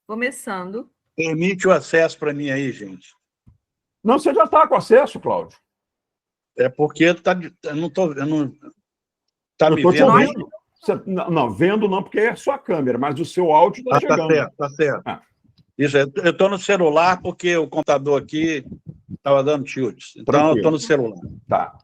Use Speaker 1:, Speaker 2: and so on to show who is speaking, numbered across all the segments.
Speaker 1: Começando.
Speaker 2: Permite o acesso para mim aí, gente.
Speaker 3: Não, você já está com acesso, Cláudio.
Speaker 2: É porque eu não estou vendo. Está me
Speaker 3: Eu estou te
Speaker 2: vendo aí?
Speaker 3: ouvindo. Não, vendo não, porque é a sua câmera, mas o seu áudio está chegando.
Speaker 2: Tá certo. Isso, eu estou no celular porque o computador aqui estava dando tilts. Então,
Speaker 3: Tranquilo.
Speaker 2: eu estou no celular.
Speaker 3: Tá.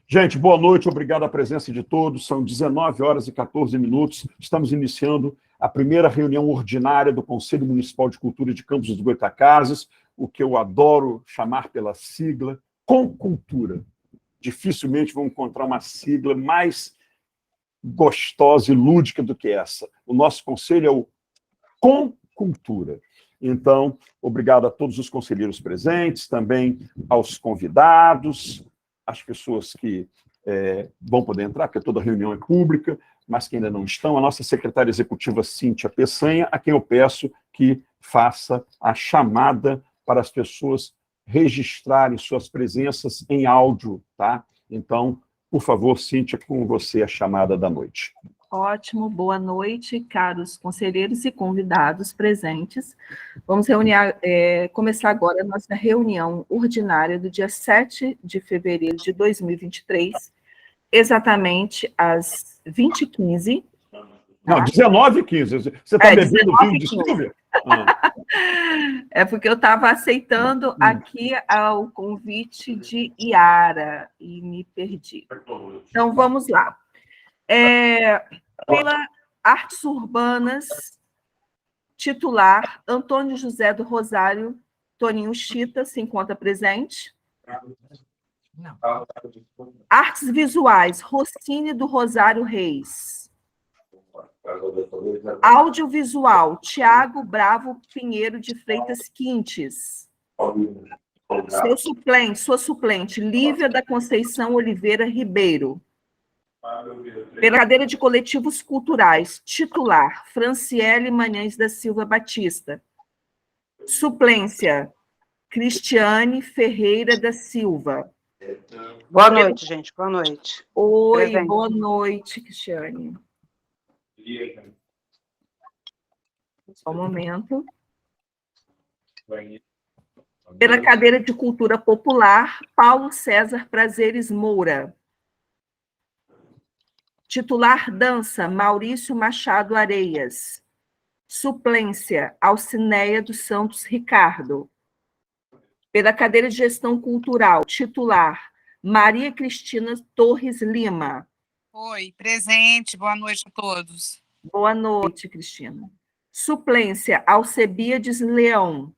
Speaker 3: Gente, boa noite, obrigado à presença de todos. São 19h14. Estamos iniciando a primeira reunião ordinária do Conselho Municipal de Cultura de Campos dos Goytacazes, o que eu adoro chamar pela sigla Concultura. Dificilmente vão encontrar uma sigla mais gostosa e lúdica do que essa. O nosso conselho é o Concultura. Então, obrigado a todos os conselheiros presentes, também aos convidados, as pessoas que vão poder entrar, porque toda reunião é pública, mas que ainda não estão, a nossa secretária executiva, Cíntia Peçanha, a quem eu peço que faça a chamada para as pessoas registrarem suas presenças em áudio, tá? Então, por favor, Cíntia, com você a chamada da noite.
Speaker 1: Ótimo, boa noite, caros conselheiros e convidados presentes. Vamos começar agora a nossa reunião ordinária do dia 7 de fevereiro de 2023, exatamente às 20h15.
Speaker 3: Não, 19h15. Você está bebendo vinho de Silvia?
Speaker 1: É porque eu estava aceitando aqui o convite de Iara e me perdi. Então, vamos lá. Pela Artes Urbanas, titular, Antônio José do Rosário, Toninho Chita, se encontra presente. Não. Artes Visuais, Rossini do Rosário Reis. Audiovisual, Tiago Bravo Pinheiro de Freitas Quintes. Sua suplente, Lívia da Conceição Oliveira Ribeiro. Pela cadeira de coletivos culturais, titular, Franciele Manhães da Silva Batista. Suplência, Cristiane Ferreira da Silva.
Speaker 4: Boa noite, gente. Boa noite.
Speaker 1: Oi,
Speaker 4: Presente.
Speaker 1: boa noite, Cristiane. Só um momento. Pela cadeira de Cultura Popular, Paulo César Prazeres Moura. Titular Dança, Maurício Machado Areias. Suplência, Alcineia dos Santos Ricardo. Pela cadeira de Gestão Cultural, titular, Maria Cristina Torres Lima.
Speaker 5: Oi, presente. Boa noite a todos.
Speaker 1: Boa noite, Cristina. Suplência, Alcebiades Leão.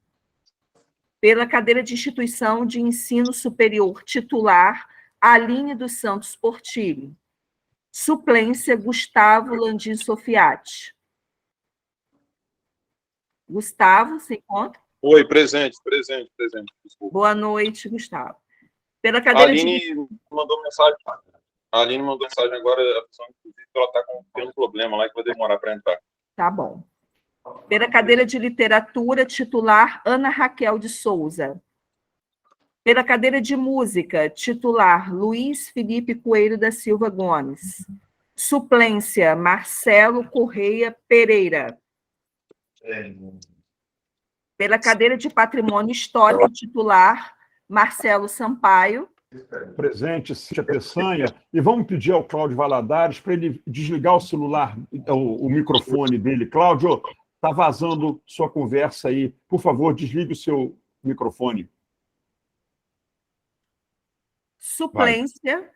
Speaker 1: Pela cadeira de Instituição de Ensino Superior, titular, Aline dos Santos Portilho. Suplência, Gustavo Landim Sofiati. Gustavo, se encontra?
Speaker 6: Oi, presente. Desculpa.
Speaker 1: Boa noite, Gustavo. Pela cadeira
Speaker 6: A Aline mandou mensagem. A Aline mandou mensagem agora, a pessoa, inclusive, ela está tendo um problema lá que vai demorar para entrar.
Speaker 1: Tá bom. Pela cadeira de Literatura, titular, Ana Raquel de Souza. Pela cadeira de Música, titular, Luiz Felipe Coelho da Silva Gomes. Suplência, Marcelo Correia Pereira. Pela cadeira de Patrimônio Histórico, titular, Marcelo Sampaio.
Speaker 3: Presente, Cíntia Peçanha. E vamos pedir ao Cláudio Valadares para ele desligar o celular, o microfone dele. Cláudio, está vazando sua conversa aí. Por favor, desligue o seu microfone.
Speaker 1: Suplência,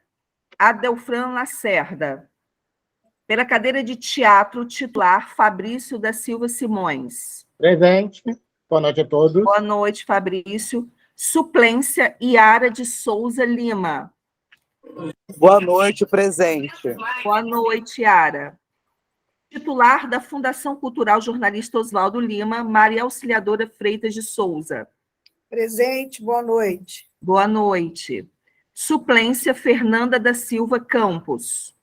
Speaker 1: Adelfran Lacerda. Pela cadeira de Teatro, titular, Fabrício da Silva Simões.
Speaker 7: Presente. Boa noite a todos.
Speaker 1: Boa noite, Fabrício. Suplência, Iara de Souza Lima.
Speaker 8: Boa noite, presente.
Speaker 1: Boa noite, Iara. Titular da Fundação Cultural Jornalista Oswaldo Lima, Maria Auxiliadora Freitas de Souza.
Speaker 9: Presente, boa noite.
Speaker 1: Boa noite. Suplência, Fernanda da Silva Campos.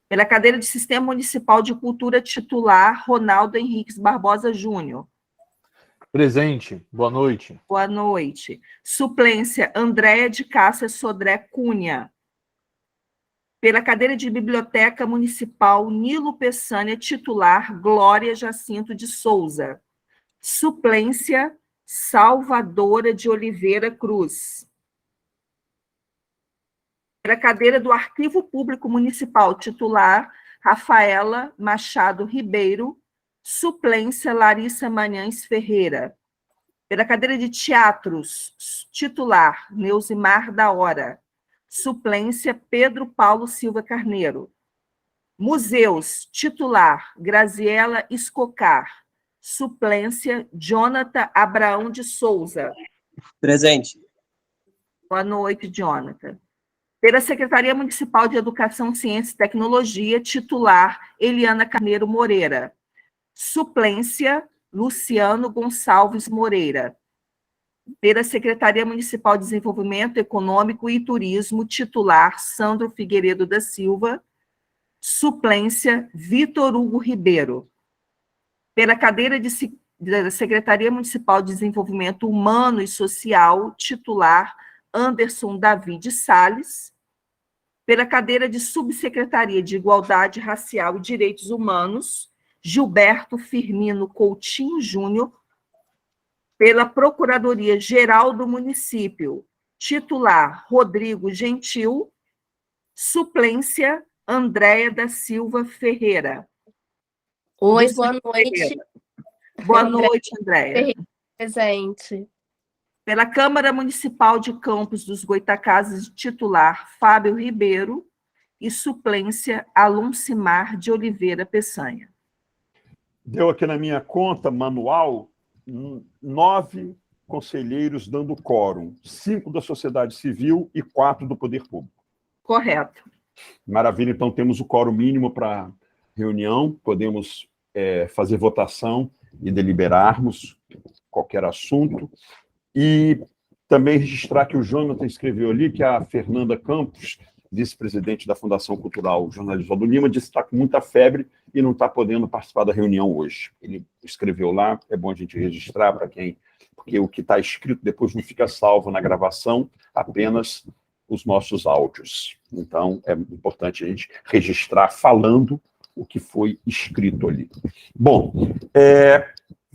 Speaker 1: Pela cadeira de Sistema Municipal de Cultura, titular, Ronaldo Henriques Barbosa Júnior.
Speaker 10: Presente, boa noite.
Speaker 1: Boa noite. Suplência, Andréia de Cássia Sodré Cunha. Pela cadeira de Biblioteca Municipal, Nilo Peçanha, titular, Glória Jacinto de Souza. Suplência, Salvadora de Oliveira Cruz. Para a cadeira do Arquivo Público Municipal, titular, Rafaela Machado Ribeiro. Suplência, Larissa Manhães Ferreira. Pela cadeira de Teatros, titular, Neusimar da Hora. Suplência, Pedro Paulo Silva Carneiro. Museus, titular, Graziela Escocar. Suplência, Jonathan Abraão de Souza.
Speaker 8: Presente.
Speaker 1: Boa noite, Jonathan. Pela Secretaria Municipal de Educação, Ciência e Tecnologia, titular, Eliana Carneiro Moreira. Suplência, Luciano Gonçalves Moreira. Pela Secretaria Municipal de Desenvolvimento Econômico e Turismo, titular, Sandro Figueiredo da Silva. Suplência, Vitor Hugo Ribeiro. Pela cadeira da Secretaria Municipal de Desenvolvimento Humano e Social, titular, Anderson David Salles. Pela cadeira de Subsecretaria de Igualdade Racial e Direitos Humanos, Gilberto Firmino Coutinho Júnior. Pela Procuradoria-Geral do Município, titular, Rodrigo Gentil. Suplência, Andréia da Silva Ferreira.
Speaker 11: Oi, boa noite.
Speaker 1: Boa noite, Andréia.
Speaker 11: Presente.
Speaker 1: Pela Câmara Municipal de Campos dos Goitacazes, titular, Fábio Ribeiro. E suplência, Aluncimar de Oliveira Peçanha.
Speaker 3: Deu aqui na minha conta manual 9 conselheiros dando quórum, 5 da sociedade civil e 4 do poder público.
Speaker 1: Correto.
Speaker 3: Maravilha, então temos o quórum mínimo para reunião, podemos fazer votação e deliberarmos qualquer assunto. E também registrar que o Jonathan escreveu ali que a Fernanda Campos, vice-presidente da Fundação Cultural Jornalismo do Lima, disse que está com muita febre e não está podendo participar da reunião hoje. Ele escreveu lá, é bom a gente registrar para quem... Porque o que está escrito depois não fica salvo na gravação, apenas os nossos áudios. Então, é importante a gente registrar falando o que foi escrito ali. Bom,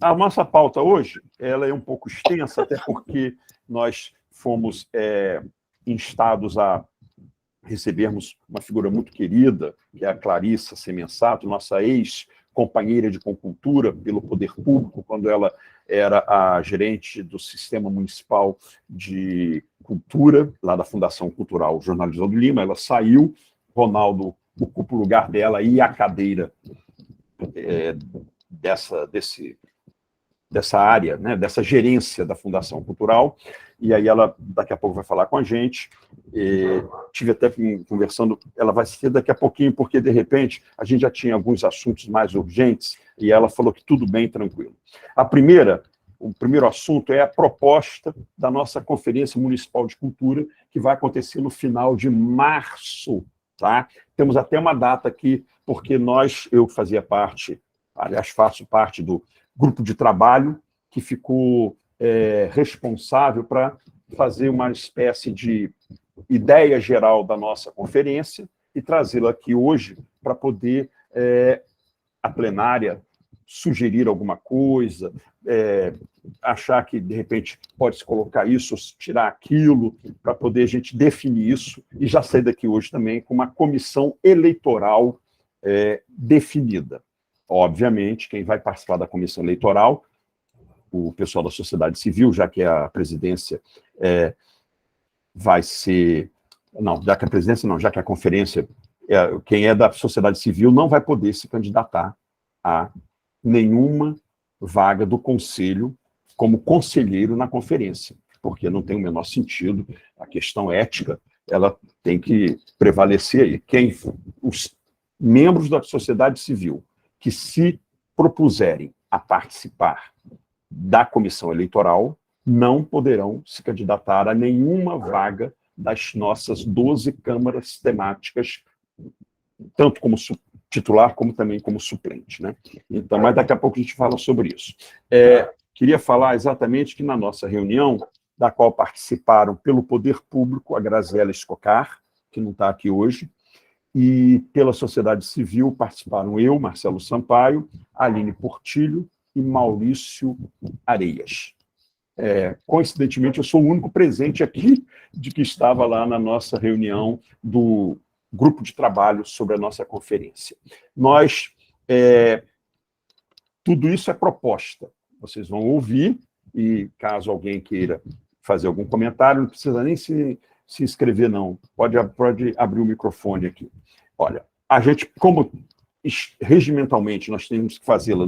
Speaker 3: a nossa pauta hoje, ela é um pouco extensa, até porque nós fomos instados a recebermos uma figura muito querida, que é a Clarissa Semensato, nossa ex-companheira de Concultura pelo Poder Público, quando ela era a gerente do Sistema Municipal de Cultura, lá da Fundação Cultural Jornalismo do Lima. Ela saiu, Ronaldo ocupa o lugar dela e a cadeira dessa área, né, dessa gerência da Fundação Cultural, e aí ela daqui a pouco vai falar com a gente. Tive até conversando, ela vai ser daqui a pouquinho, porque de repente a gente já tinha alguns assuntos mais urgentes, e ela falou que tudo bem, tranquilo. O primeiro assunto é a proposta da nossa Conferência Municipal de Cultura, que vai acontecer no final de março, tá? Temos até uma data aqui, porque eu fazia parte, aliás, faço parte do grupo de trabalho que ficou responsável para fazer uma espécie de ideia geral da nossa conferência e trazê-la aqui hoje para poder a plenária sugerir alguma coisa, achar que, de repente, pode-se colocar isso, tirar aquilo, para poder a gente definir isso e já sair daqui hoje também com uma comissão eleitoral definida. Obviamente, quem vai participar da comissão eleitoral, o pessoal da sociedade civil, já que a presidência vai ser... Não, já que a presidência não, já que a conferência, quem é da sociedade civil não vai poder se candidatar a nenhuma vaga do conselho como conselheiro na conferência, porque não tem o menor sentido, a questão ética, ela tem que prevalecer aí. Os membros da sociedade civil que se propuserem a participar da comissão eleitoral não poderão se candidatar a nenhuma vaga das nossas 12 câmaras temáticas, tanto como titular, como também como suplente, né? Então, mas daqui a pouco a gente fala sobre isso. Queria falar exatamente que na nossa reunião, da qual participaram pelo Poder Público, a Graziela Escocar, que não está aqui hoje, e pela sociedade civil participaram eu, Marcelo Sampaio, Aline Portilho, e Maurício Areias. Coincidentemente, eu sou o único presente aqui de que estava lá na nossa reunião do grupo de trabalho sobre a nossa conferência. Tudo isso é proposta. Vocês vão ouvir, e caso alguém queira fazer algum comentário, não precisa nem se inscrever, não. Pode abrir o microfone aqui. Olha, a gente, como regimentalmente nós temos que fazê-la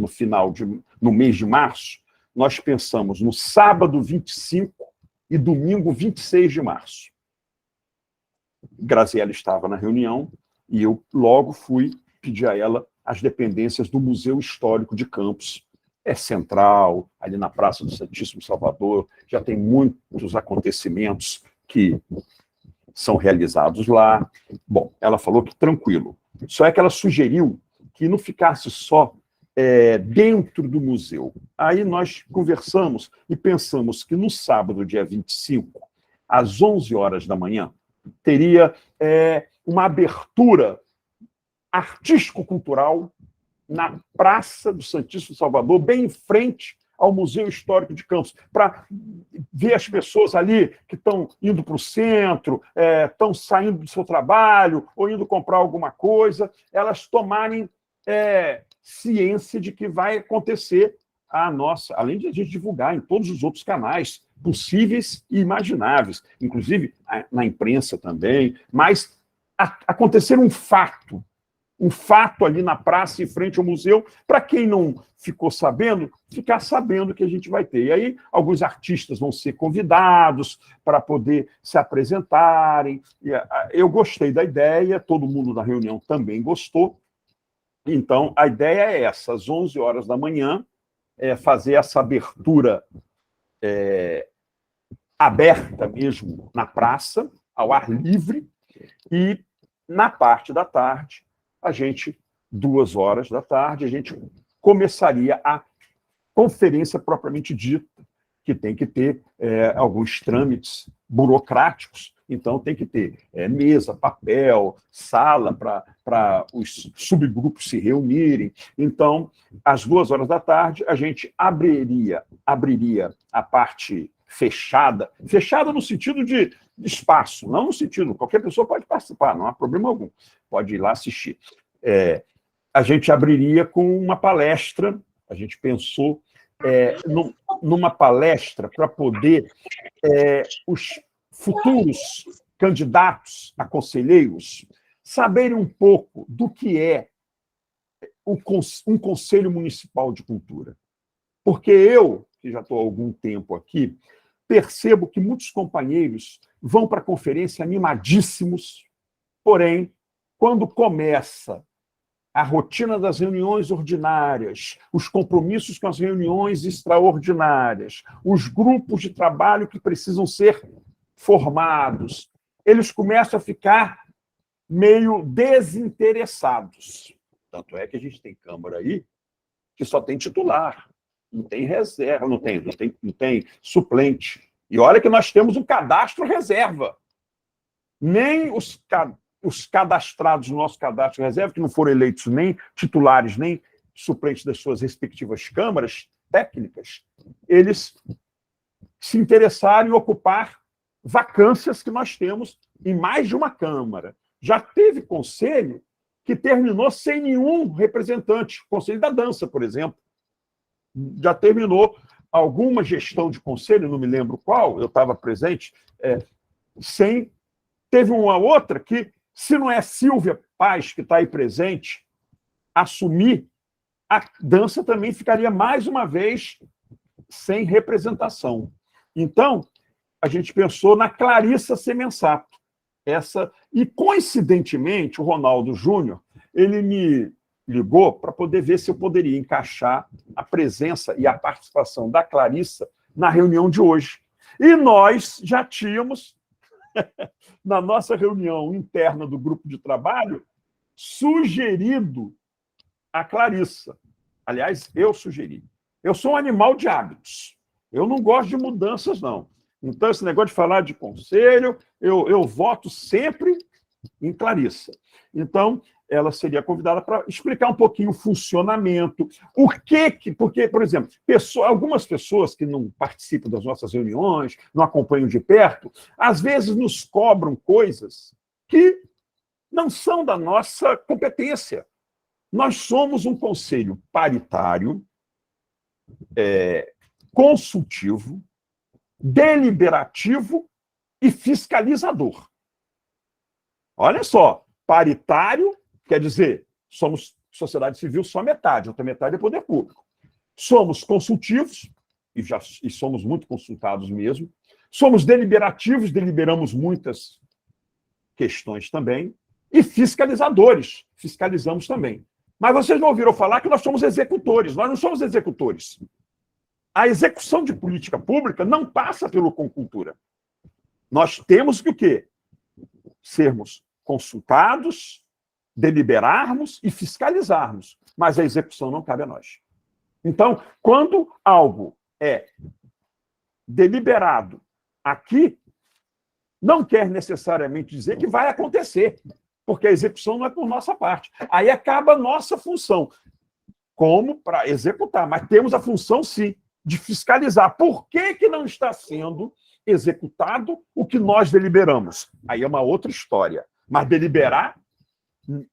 Speaker 3: no mês de março, nós pensamos no sábado 25 e domingo 26 de março. Graziela estava na reunião e eu logo fui pedir a ela as dependências do Museu Histórico de Campos. É central, ali na Praça do Santíssimo Salvador, já tem muitos acontecimentos que são realizados lá. Bom, ela falou que tranquilo. Só é que ela sugeriu que não ficasse só dentro do museu. Aí nós conversamos e pensamos que no sábado, dia 25, às 11 horas da manhã, teria uma abertura artístico-cultural na Praça do Santíssimo Salvador, bem em frente ao Museu Histórico de Campos, para ver as pessoas ali que estão indo para o centro, estão saindo do seu trabalho, ou indo comprar alguma coisa, elas tomarem ciência de que vai acontecer além de a gente divulgar em todos os outros canais possíveis e imagináveis, inclusive na imprensa também, mas acontecer um fato ali na praça, em frente ao museu, para quem não ficou sabendo, ficar sabendo que a gente vai ter. E aí, alguns artistas vão ser convidados para poder se apresentarem. Eu gostei da ideia, todo mundo na reunião também gostou. Então, a ideia é essa, às 11 horas da manhã, fazer essa abertura aberta mesmo na praça, ao ar livre, e na parte da tarde, 2 horas da tarde, a gente começaria a conferência propriamente dita, que tem que ter alguns trâmites burocráticos, então tem que ter mesa, papel, sala para os subgrupos se reunirem. Então, às 2 horas da tarde, a gente abriria a parte fechada no sentido de espaço, não no sentido, qualquer pessoa pode participar, não há problema algum, pode ir lá assistir. A gente abriria com uma palestra, a gente pensou numa palestra para poder os futuros candidatos a conselheiros saberem um pouco do que é um Conselho Municipal de Cultura. Porque eu, que já estou há algum tempo aqui, percebo que muitos companheiros vão para a conferência animadíssimos, porém, quando começa a rotina das reuniões ordinárias, os compromissos com as reuniões extraordinárias, os grupos de trabalho que precisam ser formados, eles começam a ficar meio desinteressados. Tanto é que a gente tem Câmara aí que só tem titular, não tem reserva, não tem suplente. E olha que nós temos um cadastro reserva. Nem os cadastrados no nosso cadastro reserva, que não foram eleitos nem titulares, nem suplentes das suas respectivas câmaras técnicas, eles se interessaram em ocupar vacâncias que nós temos em mais de uma Câmara. Já teve conselho que terminou sem nenhum representante, Conselho da Dança, por exemplo. Já terminou alguma gestão de conselho, não me lembro qual, eu estava presente, teve uma outra que, se não é Silvia Paz, que está aí presente, assumir, a dança também ficaria mais uma vez sem representação. Então, a gente pensou na Clarissa Semensato. E, coincidentemente, o Ronaldo Júnior, ele me ligou para poder ver se eu poderia encaixar a presença e a participação da Clarissa na reunião de hoje. E nós já tínhamos, na nossa reunião interna do grupo de trabalho, sugerido a Clarissa. Aliás, eu sugeri. Eu sou um animal de hábitos. Eu não gosto de mudanças, não. Então, esse negócio de falar de conselho, eu voto sempre em Clarissa. Então, ela seria convidada para explicar um pouquinho o funcionamento, porque, por exemplo, algumas pessoas que não participam das nossas reuniões, não acompanham de perto, às vezes nos cobram coisas que não são da nossa competência. Nós somos um conselho paritário, consultivo, deliberativo e fiscalizador. Olha só, paritário quer dizer, somos sociedade civil só metade, outra metade é poder público. Somos consultivos, e somos muito consultados mesmo. Somos deliberativos, deliberamos muitas questões também. E fiscalizadores, fiscalizamos também. Mas vocês não ouviram falar que nós somos executores. Nós não somos executores. A execução de política pública não passa pelo Concultura. Nós temos que o quê? Sermos consultados, deliberarmos e fiscalizarmos. Mas a execução não cabe a nós. Então, quando algo é deliberado aqui, não quer necessariamente dizer que vai acontecer, porque a execução não é por nossa parte. Aí acaba a nossa função como para executar, mas temos a função, sim, de fiscalizar. Por que não está sendo executado o que nós deliberamos? Aí é uma outra história. Mas deliberar,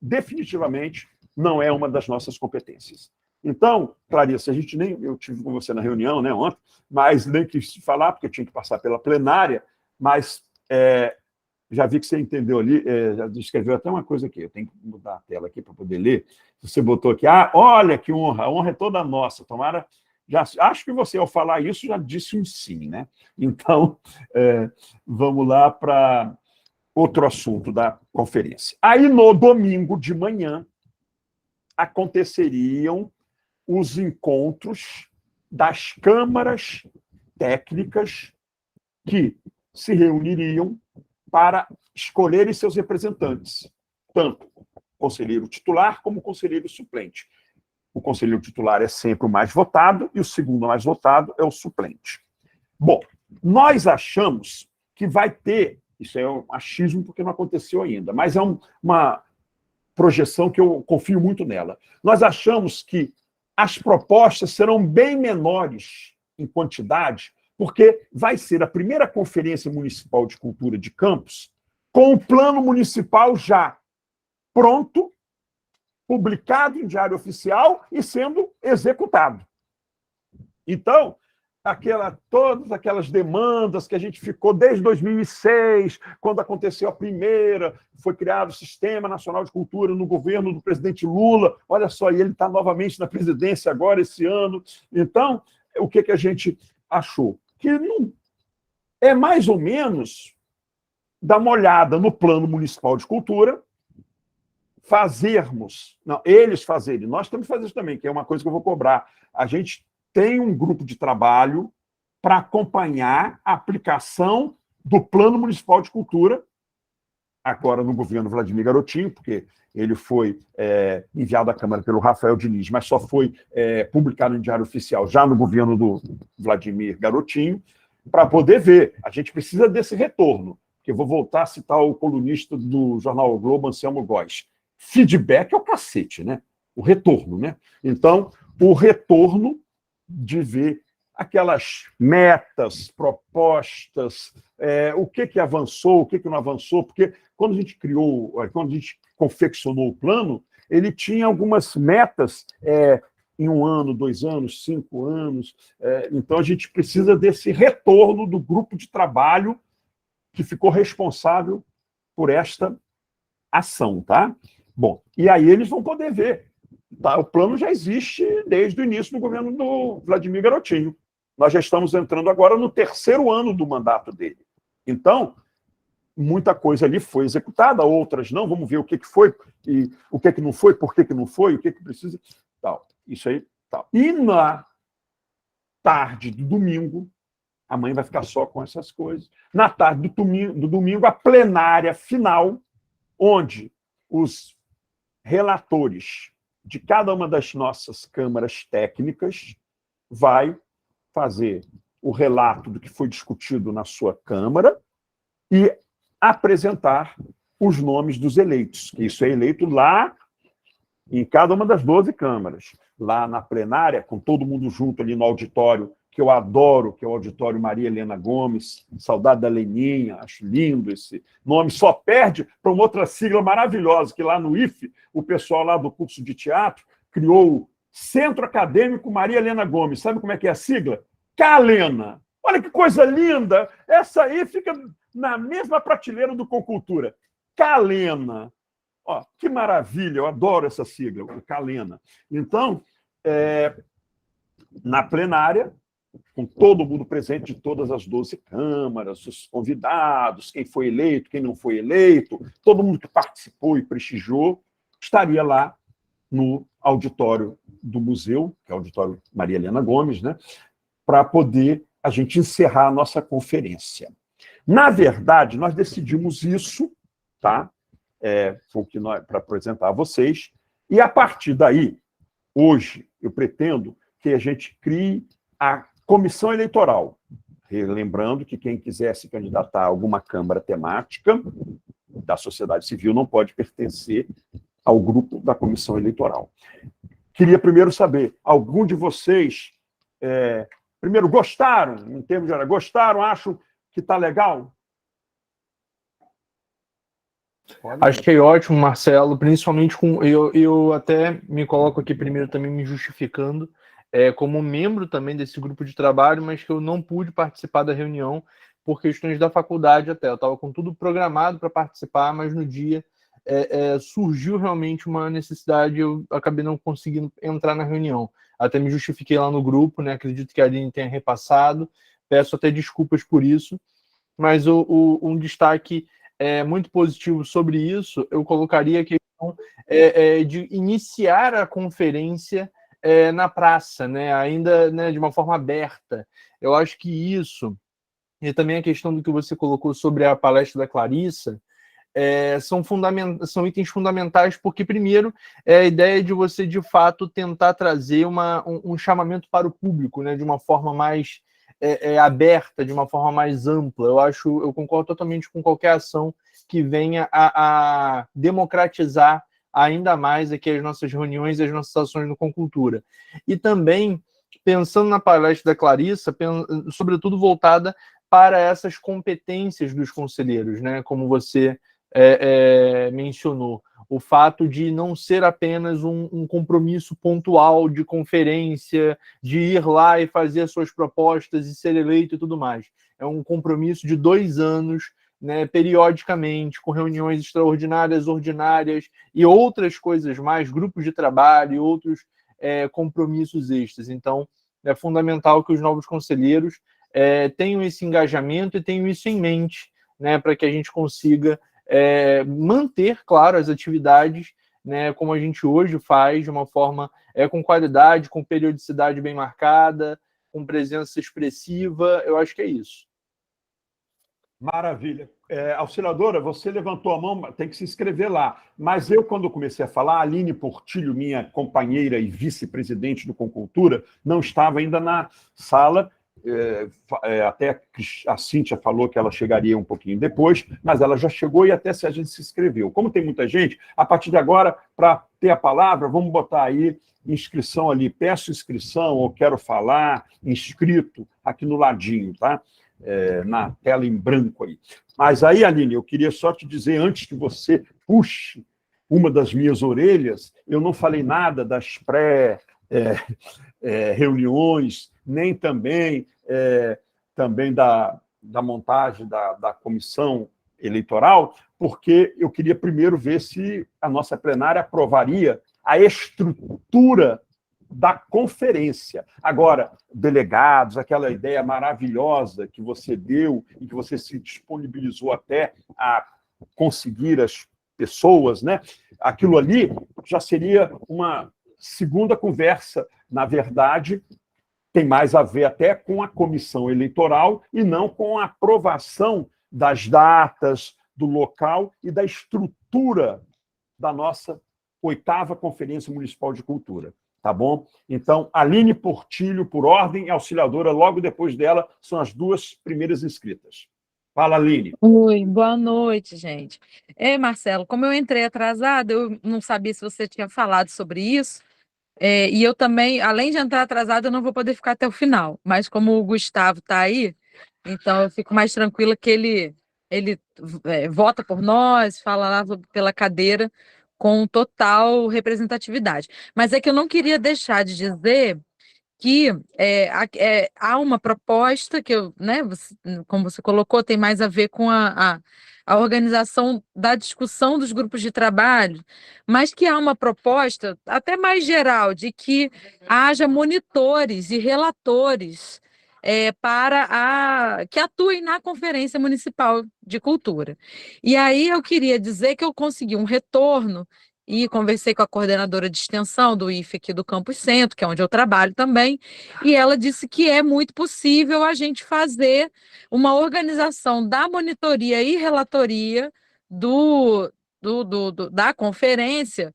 Speaker 3: definitivamente, não é uma das nossas competências. Então, Clarice, eu tive com você na reunião, né, ontem, mas nem quis falar, porque eu tinha que passar pela plenária, mas já vi que você entendeu ali, já escreveu até uma coisa aqui, eu tenho que mudar a tela aqui para poder ler. Você botou aqui, olha que honra, a honra é toda nossa, tomara... acho que você, ao falar isso, já disse um sim, né? Então, vamos lá para outro assunto da conferência. Aí, no domingo de manhã, aconteceriam os encontros das câmaras técnicas que se reuniriam para escolherem seus representantes, tanto o conselheiro titular como o conselheiro suplente. O conselheiro titular é sempre o mais votado e o segundo mais votado é o suplente. Bom, nós achamos que vai ter, isso é um achismo porque não aconteceu ainda, mas é uma projeção que eu confio muito nela. Nós achamos que as propostas serão bem menores em quantidade, porque vai ser a primeira Conferência Municipal de Cultura de Campos com o plano municipal já pronto, publicado em Diário Oficial e sendo executado. Então, todas aquelas demandas que a gente ficou desde 2006, quando aconteceu a primeira, foi criado o Sistema Nacional de Cultura no governo do presidente Lula, olha só, e ele está novamente na presidência agora, esse ano. Então, o que a gente achou? Que não é mais ou menos dar uma olhada no Plano Municipal de Cultura, eles fazerem, nós temos que fazer isso também, que é uma coisa que eu vou cobrar. A gente tem um grupo de trabalho para acompanhar a aplicação do Plano Municipal de Cultura, agora no governo Vladimir Garotinho, porque ele foi enviado à Câmara pelo Rafael Diniz, mas só foi publicado em Diário Oficial já no governo do Vladimir Garotinho, para poder ver. A gente precisa desse retorno, que eu vou voltar a citar o colunista do jornal o Globo, Anselmo Góes. Feedback é o cacete, né? O retorno, né? Então, o retorno de ver aquelas metas, propostas, o que avançou, o que não avançou, porque quando a gente confeccionou o plano, ele tinha algumas metas em 1 ano, 2 anos, 5 anos. Então, a gente precisa desse retorno do grupo de trabalho que ficou responsável por esta ação, tá? Bom, e aí eles vão poder ver. Tá? O plano já existe desde o início do governo do Vladimir Garotinho. Nós já estamos entrando agora no 3º ano do mandato dele. Então, muita coisa ali foi executada, outras não. Vamos ver o que foi, e o que não foi, por que não foi, o que precisa. Tal. Isso aí. Tal. E na tarde do domingo, a mãe vai ficar só com essas coisas. Na tarde do domingo, a plenária final, onde os relatores de cada uma das nossas câmaras técnicas vai fazer o relato do que foi discutido na sua Câmara e apresentar os nomes dos eleitos. Isso é eleito lá em cada uma das 12 câmaras. Lá na plenária, com todo mundo junto ali no auditório, que eu adoro, que é o auditório Maria Helena Gomes, saudade da Leninha, acho lindo esse nome, só perde para uma outra sigla maravilhosa, que lá no IFE, o pessoal lá do curso de teatro criou o Centro Acadêmico Maria Helena Gomes. Sabe como é que é a sigla? CALENA. Olha que coisa linda! Essa aí fica na mesma prateleira do Concultura. CALENA. Ó, que maravilha, eu adoro essa sigla, o CALENA. Então, na plenária, com todo mundo presente de todas as 12 câmaras, os convidados, quem foi eleito, quem não foi eleito, todo mundo que participou e prestigiou, estaria lá no auditório do museu, que é o auditório Maria Helena Gomes, né, para poder a gente encerrar a nossa conferência. Na verdade, nós decidimos isso, tá? Foi o que nós, para apresentar a vocês, e a partir daí, hoje, eu pretendo que a gente crie a comissão eleitoral. Lembrando que quem quiser se candidatar a alguma câmara temática da sociedade civil não pode pertencer ao grupo da comissão eleitoral. Queria primeiro saber, algum de vocês, primeiro, gostaram, em termos de gostaram, acham que está legal?
Speaker 10: Achei ótimo, Marcelo, principalmente com... Eu até me coloco aqui primeiro também me justificando, como membro também desse grupo de trabalho, mas que eu não pude participar da reunião por questões da faculdade até. Eu estava com tudo programado para participar, mas no dia surgiu realmente uma necessidade, eu acabei não conseguindo entrar na reunião. Até me justifiquei lá no grupo, né? Acredito que a Aline tenha repassado, peço até desculpas por isso, mas um destaque muito positivo sobre isso, eu colocaria a questão de iniciar a conferência na praça, né? Ainda, né, de uma forma aberta. Eu acho que isso, e também a questão do que você colocou sobre a palestra da Clarissa, são itens fundamentais, porque, primeiro, a ideia de você, de fato, tentar trazer um chamamento para o público, né, de uma forma mais aberta, de uma forma mais ampla. Eu concordo totalmente com qualquer ação que venha a democratizar ainda mais aqui as nossas reuniões e as nossas ações no Concultura. E também, pensando na palestra da Clarissa, sobretudo voltada para essas competências dos conselheiros, né, como você mencionou, o fato de não ser apenas um compromisso pontual de conferência, de ir lá e fazer as suas propostas e ser eleito e tudo mais. É um compromisso de 2 anos, né, periodicamente, com reuniões extraordinárias, ordinárias e outras coisas mais, grupos de trabalho e outros compromissos extras. Então, é fundamental que os novos conselheiros tenham esse engajamento e tenham isso em mente, né, para que a gente consiga manter, claro, as atividades, né, como a gente hoje faz, de uma forma com qualidade, com periodicidade bem marcada, com presença expressiva. Eu acho que é isso.
Speaker 3: Maravilha. Auxiliadora, você levantou a mão, tem que se inscrever lá. Mas eu, quando comecei a falar, a Aline Portilho, minha companheira e vice-presidente do Concultura, não estava ainda na sala. Até a Cíntia falou que ela chegaria um pouquinho depois, mas ela já chegou e até a gente se inscreveu. Como tem muita gente, a partir de agora, para ter a palavra, vamos botar aí inscrição ali, peço inscrição ou quero falar, inscrito, aqui no ladinho, tá? Na tela em branco aí. Mas aí, Aline, eu queria só te dizer, antes que você puxe uma das minhas orelhas, eu não falei nada das reuniões, nem também da montagem da comissão eleitoral, porque eu queria primeiro ver se a nossa plenária aprovaria a estrutura da conferência. Agora, delegados, aquela ideia maravilhosa que você deu e que você se disponibilizou até a conseguir as pessoas, né? Aquilo ali já seria uma segunda conversa. Na verdade, tem mais a ver até com a comissão eleitoral e não com a aprovação das datas, do local e da estrutura da nossa 8ª Conferência Municipal de Cultura. Tá bom? Então, Aline Portilho, por ordem, auxiliadora, logo depois dela, são as 2 primeiras inscritas. Fala, Aline.
Speaker 12: Oi, boa noite, gente. Marcelo, como eu entrei atrasada, eu não sabia se você tinha falado sobre isso, e eu também, além de entrar atrasada, eu não vou poder ficar até o final, mas como o Gustavo está aí, então eu fico mais tranquila que ele vota por nós, fala lá pela cadeira com total representatividade. Mas é que eu não queria deixar de dizer que há uma proposta que eu, né, como você colocou, tem mais a ver com a organização da discussão dos grupos de trabalho, mas que há uma proposta até mais geral de que haja monitores e relatores que atuem na Conferência Municipal de Cultura. E aí eu queria dizer que eu consegui um retorno e conversei com a coordenadora de extensão do IFE aqui do Campus Centro, que é onde eu trabalho também, e ela disse que é muito possível a gente fazer uma organização da monitoria e relatoria da conferência,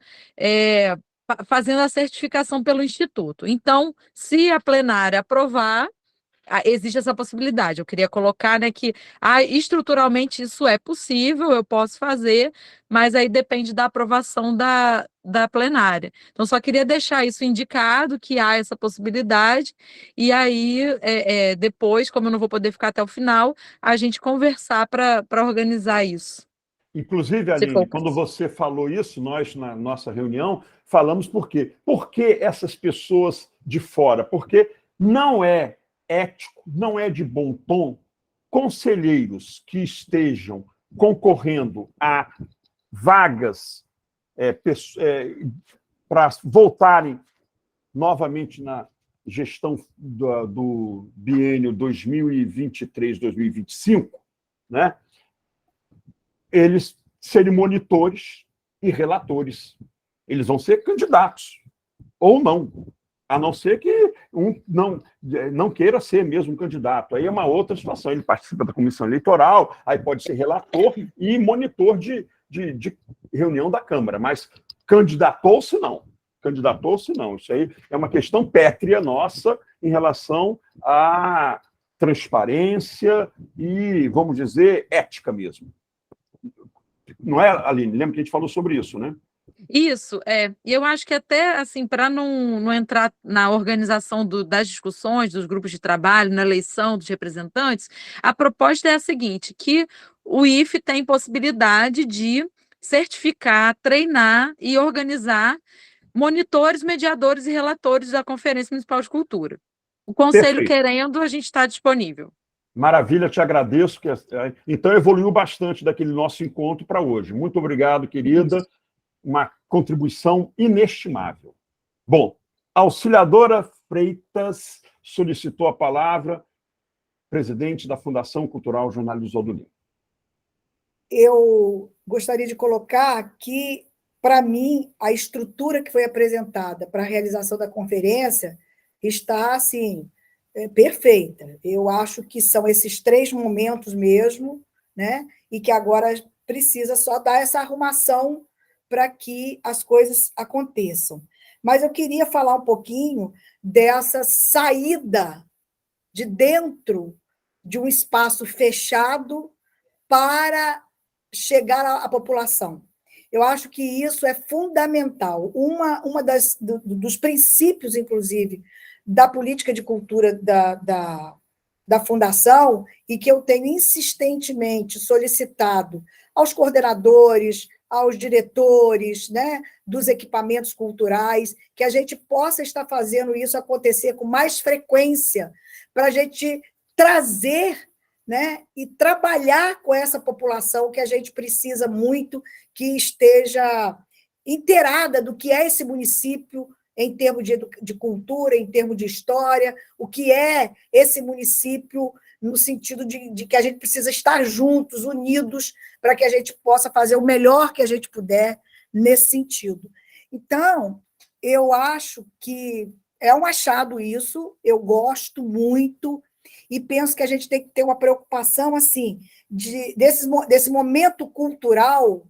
Speaker 12: fazendo a certificação pelo Instituto. Então, se a plenária aprovar, existe essa possibilidade. Eu queria colocar, né, que estruturalmente isso é possível, eu posso fazer, mas aí depende da aprovação da plenária. Então, só queria deixar isso indicado, que há essa possibilidade, e aí, depois, como eu não vou poder ficar até o final, a gente conversar para organizar isso.
Speaker 3: Inclusive,
Speaker 12: Se for
Speaker 3: Aline,
Speaker 12: o
Speaker 3: quando
Speaker 12: caso.
Speaker 3: você falou isso, nós, na nossa reunião, falamos por quê? Por que essas pessoas de fora? Porque não é ético, não é de bom tom conselheiros que estejam concorrendo a vagas para voltarem novamente na gestão do biênio 2023-2025, né? Eles serem monitores e relatores. Eles vão ser candidatos, ou não, a não ser que um não queira ser mesmo um candidato. Aí é uma outra situação. Ele participa da comissão eleitoral, aí pode ser relator e monitor de reunião da Câmara, mas candidatou-se não. Candidatou-se não. Isso aí é uma questão pétrea nossa em relação à transparência e, vamos dizer, ética mesmo. Não é, Aline? Lembra que a gente falou sobre isso, né?
Speaker 12: Isso, e eu acho que até, assim, para não entrar na organização das discussões, dos grupos de trabalho, na eleição dos representantes, a proposta é a seguinte, que o IFE tem possibilidade de certificar, treinar e organizar monitores, mediadores e relatores da Conferência Municipal de Cultura. O Conselho
Speaker 3: Perfeito.
Speaker 12: querendo, a gente está disponível.
Speaker 3: Maravilha, te agradeço. Então, evoluiu bastante daquele nosso encontro para hoje. Muito obrigado, querida. Uma contribuição inestimável. Bom, a Auxiliadora Freitas solicitou a palavra, presidente da Fundação Cultural Jornalismo Aldo.
Speaker 9: Eu gostaria de colocar que, para mim, a estrutura que foi apresentada para a realização da conferência está, assim, perfeita. Eu acho que são esses 3 momentos mesmo, né? E que agora precisa só dar essa arrumação para que as coisas aconteçam. Mas eu queria falar um pouquinho dessa saída de dentro de um espaço fechado para chegar à população. Eu acho que isso é fundamental. Dos princípios, inclusive, da política de cultura da Fundação, e que eu tenho insistentemente solicitado aos coordenadores, aos diretores, né, dos equipamentos culturais, que a gente possa estar fazendo isso acontecer com mais frequência, para a gente trazer, né, e trabalhar com essa população que a gente precisa muito que esteja inteirada do que é esse município em termos de cultura, em termos de história, o que é esse município no sentido de que a gente precisa estar juntos, unidos, para que a gente possa fazer o melhor que a gente puder nesse sentido. Então, eu acho que é um achado isso, eu gosto muito, e penso que a gente tem que ter uma preocupação assim, desse momento cultural,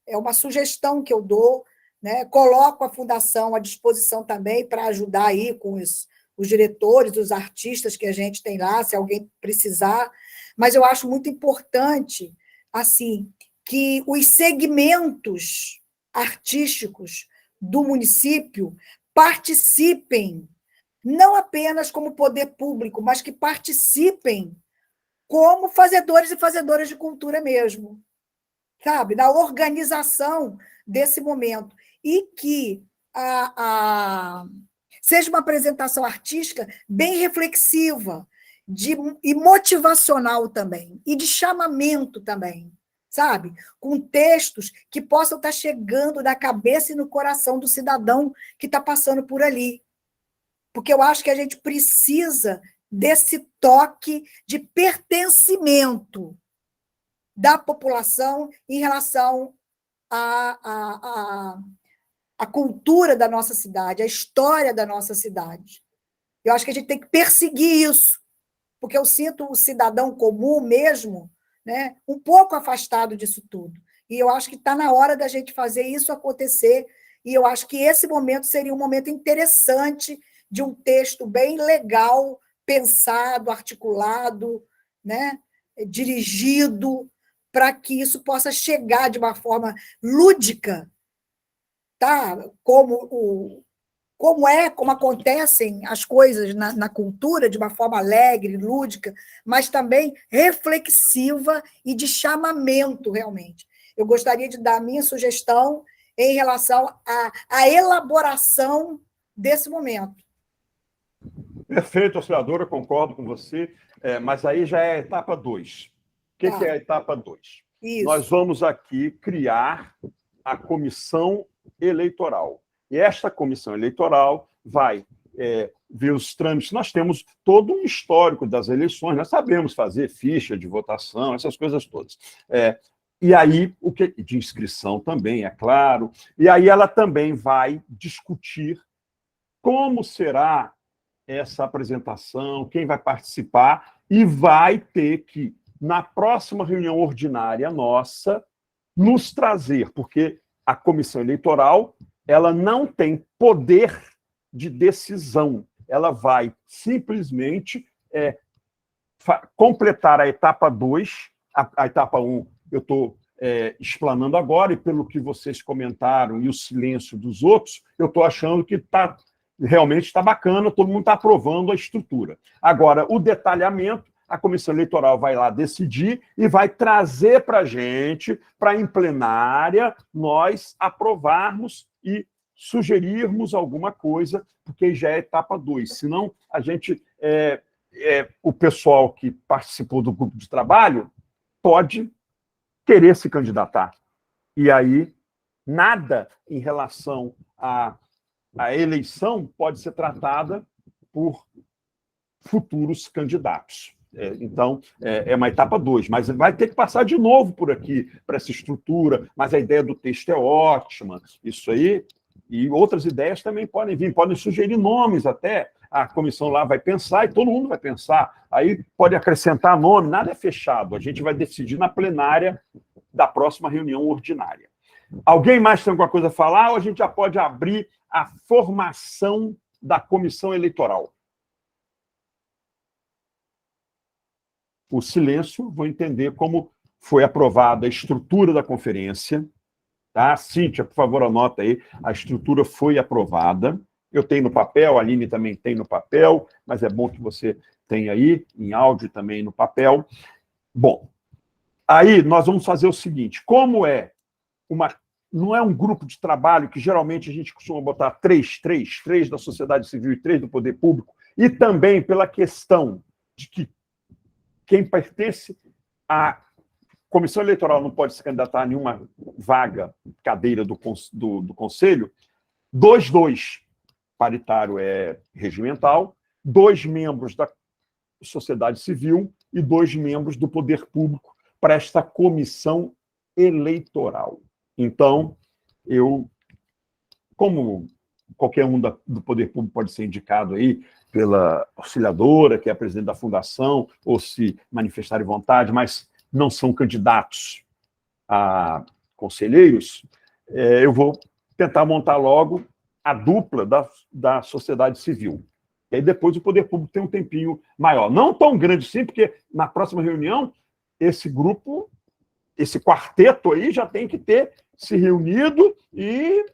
Speaker 9: é uma sugestão que eu dou, né? Coloco a Fundação à disposição também para ajudar aí com os diretores, os artistas que a gente tem lá, se alguém precisar, mas eu acho muito importante, assim, que os segmentos artísticos do município participem, não apenas como poder público, mas que participem como fazedores e fazedoras de cultura mesmo, sabe? Na organização desse momento. E que seja uma apresentação artística bem reflexiva e motivacional também, e de chamamento também, sabe? Com textos que possam estar chegando na cabeça e no coração do cidadão que está passando por ali. Porque eu acho que a gente precisa desse toque de pertencimento da população em relação à cultura da nossa cidade, à história da nossa cidade. Eu acho que a gente tem que perseguir isso, porque eu sinto o cidadão comum mesmo, né, um pouco afastado disso tudo. E eu acho que está na hora da gente fazer isso acontecer, e eu acho que esse momento seria um momento interessante de um texto bem legal, pensado, articulado, né, dirigido, para que isso possa chegar de uma forma lúdica, tá? Como acontecem as coisas na cultura, de uma forma alegre, lúdica, mas também reflexiva e de realmente. Eu gostaria de dar a minha sugestão em relação à elaboração desse momento.
Speaker 3: Perfeito, auxiliadora, concordo com você, mas aí já é a etapa 2. O que é a etapa 2? Nós vamos aqui criar a comissão eleitoral. E esta comissão eleitoral vai ver os trâmites. Nós temos todo um histórico das eleições, nós sabemos fazer ficha de votação, essas coisas todas. E aí, o que de inscrição também, é claro. E aí ela também vai discutir como será essa apresentação, quem vai participar, e vai ter que, na próxima reunião ordinária nossa, nos trazer, porque a comissão eleitoral ela não tem poder de decisão, ela vai simplesmente completar a etapa 2, a etapa 1 eu estou explanando agora, e pelo que vocês comentaram e o silêncio dos outros, eu estou achando que realmente está bacana, todo mundo está aprovando a estrutura. Agora, o detalhamento, a comissão eleitoral vai lá decidir e vai trazer para a gente, para em plenária, nós aprovarmos e sugerirmos alguma coisa, porque já é etapa 2. Senão, a gente, o pessoal que participou do grupo de trabalho pode querer se candidatar. E aí, nada em relação à eleição pode ser tratada por futuros candidatos. Então, é uma etapa 2, mas vai ter que passar de novo por aqui, para essa estrutura, mas a ideia do texto é ótima, isso aí, e outras ideias também podem vir, podem sugerir nomes até, a comissão lá vai pensar, e todo mundo vai pensar, aí pode acrescentar nome, nada é fechado, a gente vai decidir na plenária da próxima reunião ordinária. Alguém mais tem alguma coisa a falar, ou a gente já pode abrir a formação da comissão eleitoral? O silêncio, vou entender como foi aprovada a estrutura da conferência. Tá? Cíntia, por favor, anota aí. A estrutura foi aprovada. Eu tenho no papel, a Aline também tem no papel, mas é bom que você tenha aí, em áudio também no papel. Bom, aí nós vamos fazer o seguinte, como não é um grupo de trabalho que geralmente a gente costuma botar três da sociedade civil e 3 do poder público, e também pela questão de que quem pertence à comissão eleitoral não pode se candidatar a nenhuma vaga, cadeira do conselho, 2-2, paritário é regimental, 2 membros da sociedade civil e 2 membros do poder público para esta comissão eleitoral. Então, como qualquer um do poder público pode ser indicado aí pela auxiliadora, que é a presidente da fundação, ou se manifestarem vontade, mas não são candidatos a conselheiros, eu vou tentar montar logo a dupla da sociedade civil. E aí depois o poder público tem um tempinho maior. Não tão grande sim, porque na próxima reunião, esse grupo, esse quarteto aí já tem que ter se reunido e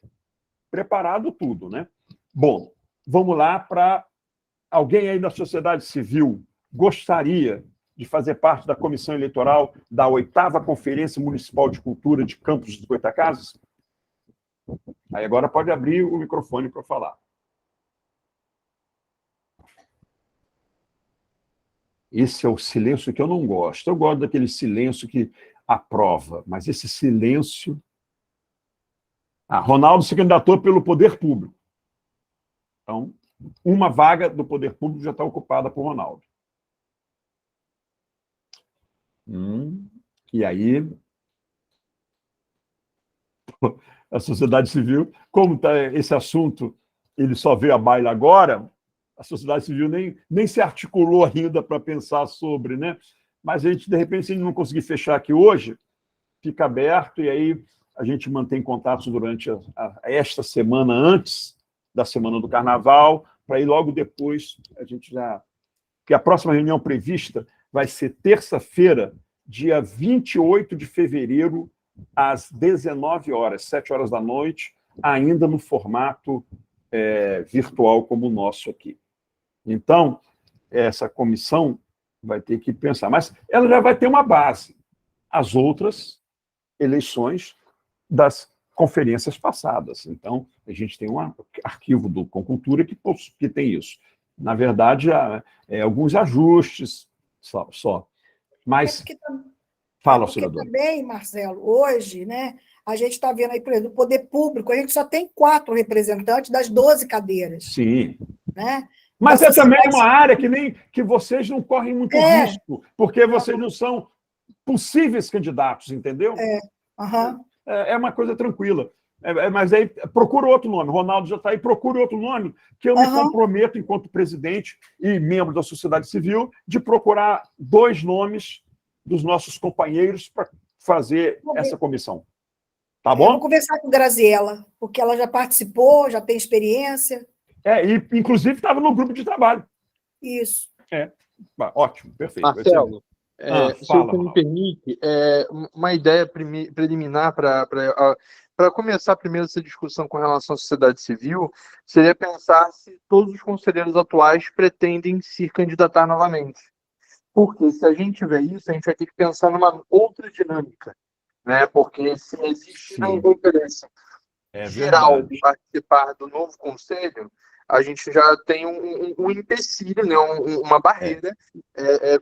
Speaker 3: preparado tudo, né? Bom, vamos lá para alguém aí da sociedade civil gostaria de fazer parte da comissão eleitoral da 8ª Conferência Municipal de Cultura de Campos dos Goytacazes? Aí agora pode abrir o microfone para falar. Esse é o silêncio que eu não gosto. Eu gosto daquele silêncio que aprova, mas esse silêncio... Ronaldo se candidatou pelo poder público. Então, uma vaga do poder público já está ocupada por Ronaldo. E aí, a sociedade civil, como está esse assunto, ele só veio à baila agora, a sociedade civil nem se articulou ainda para pensar sobre, né? Mas a gente, de repente, se a gente não conseguir fechar aqui hoje, fica aberto e aí a gente mantém contatos durante esta semana, antes da semana do Carnaval, para ir logo depois, a gente já... Porque a próxima reunião prevista vai ser terça-feira, dia 28 de fevereiro, às 19 horas, 7 horas da noite, ainda no formato virtual como o nosso aqui. Então, essa comissão vai ter que pensar. Mas ela já vai ter uma base. As outras eleições das conferências passadas. Então, a gente tem um arquivo do Concultura que tem isso. Na verdade, alguns ajustes só. Mas... Fala, senador.
Speaker 9: Também, Marcelo, hoje, né, a gente está vendo aí, por exemplo, o poder público, a gente só tem 4 representantes das 12 cadeiras.
Speaker 3: Sim.
Speaker 9: Né?
Speaker 3: Mas é também uma área que vocês não correm muito risco, porque vocês não são possíveis candidatos, entendeu? É uma coisa tranquila. Mas aí procura outro nome. Ronaldo já está aí, procura outro nome, que eu me comprometo, enquanto presidente e membro da sociedade civil, de procurar 2 nomes dos nossos companheiros para fazer essa comissão. Tá bom?
Speaker 9: Eu vou conversar com Graziela, porque ela já participou, já tem experiência.
Speaker 3: E inclusive estava no grupo de trabalho.
Speaker 9: Isso.
Speaker 3: Ótimo, perfeito.
Speaker 10: Marcelo, se você me permite, uma ideia preliminar para começar primeiro essa discussão com relação à sociedade civil, seria pensar se todos os conselheiros atuais pretendem se candidatar novamente. Porque se a gente tiver isso, a gente vai ter que pensar numa outra dinâmica, né? Porque se existe uma conferência geral de participar do novo conselho, a gente já tem um empecilho, né? Uma barreira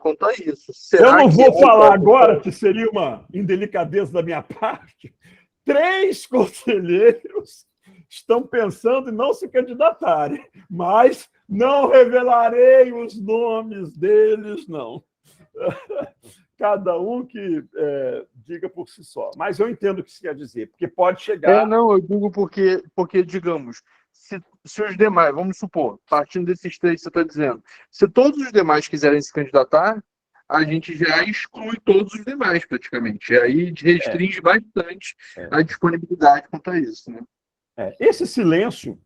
Speaker 10: quanto a isso.
Speaker 3: Eu não vou falar agora, que seria uma indelicadeza da minha parte. 3 conselheiros estão pensando em não se candidatarem, mas não revelarei os nomes deles, não. Cada um que diga por si só. Mas eu entendo o que você quer dizer, porque pode chegar...
Speaker 10: Não, eu digo porque digamos, se os demais, vamos supor, partindo desses 3 que você está dizendo, se todos os demais quiserem se candidatar, a gente já exclui todos os demais, praticamente. E aí restringe bastante a disponibilidade quanto a isso, né?
Speaker 3: Esse silêncio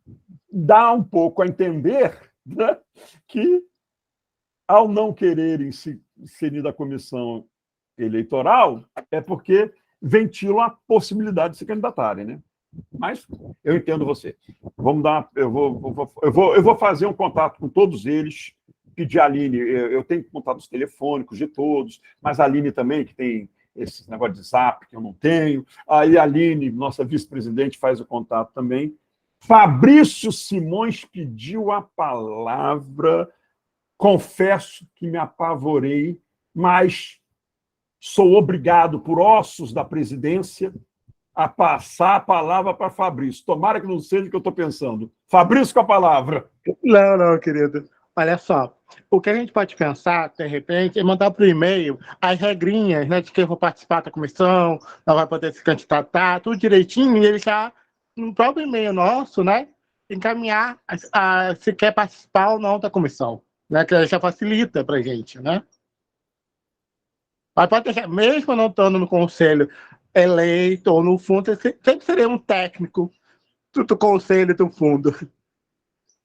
Speaker 3: dá um pouco a entender, né, que, ao não quererem se inserir da comissão eleitoral, é porque ventilam a possibilidade de se candidatarem, né? Mas eu entendo você. Vamos dar, eu vou fazer um contato com todos eles, pedir a Aline, eu tenho contatos telefônicos de todos, mas a Aline também, que tem esse negócio de zap, que eu não tenho. Aí a Aline, nossa vice-presidente, faz o contato também. Fabrício Simões pediu a palavra. Confesso que me apavorei, mas sou obrigado, por ossos da presidência, a passar a palavra para Fabrício. Tomara que não seja o que eu estou pensando. Fabrício, com a palavra.
Speaker 7: Não, querido. Olha só, o que a gente pode pensar, de repente, é mandar por e-mail as regrinhas, né, de quem for participar da comissão, não vai poder se candidatar, tudo direitinho, e ele já, no próprio e-mail nosso, né, encaminhar se quer participar ou não da comissão, né, que já facilita para a gente, né. Mas pode deixar, mesmo não estando no conselho eleito ou no fundo, sempre seria um técnico do conselho do fundo.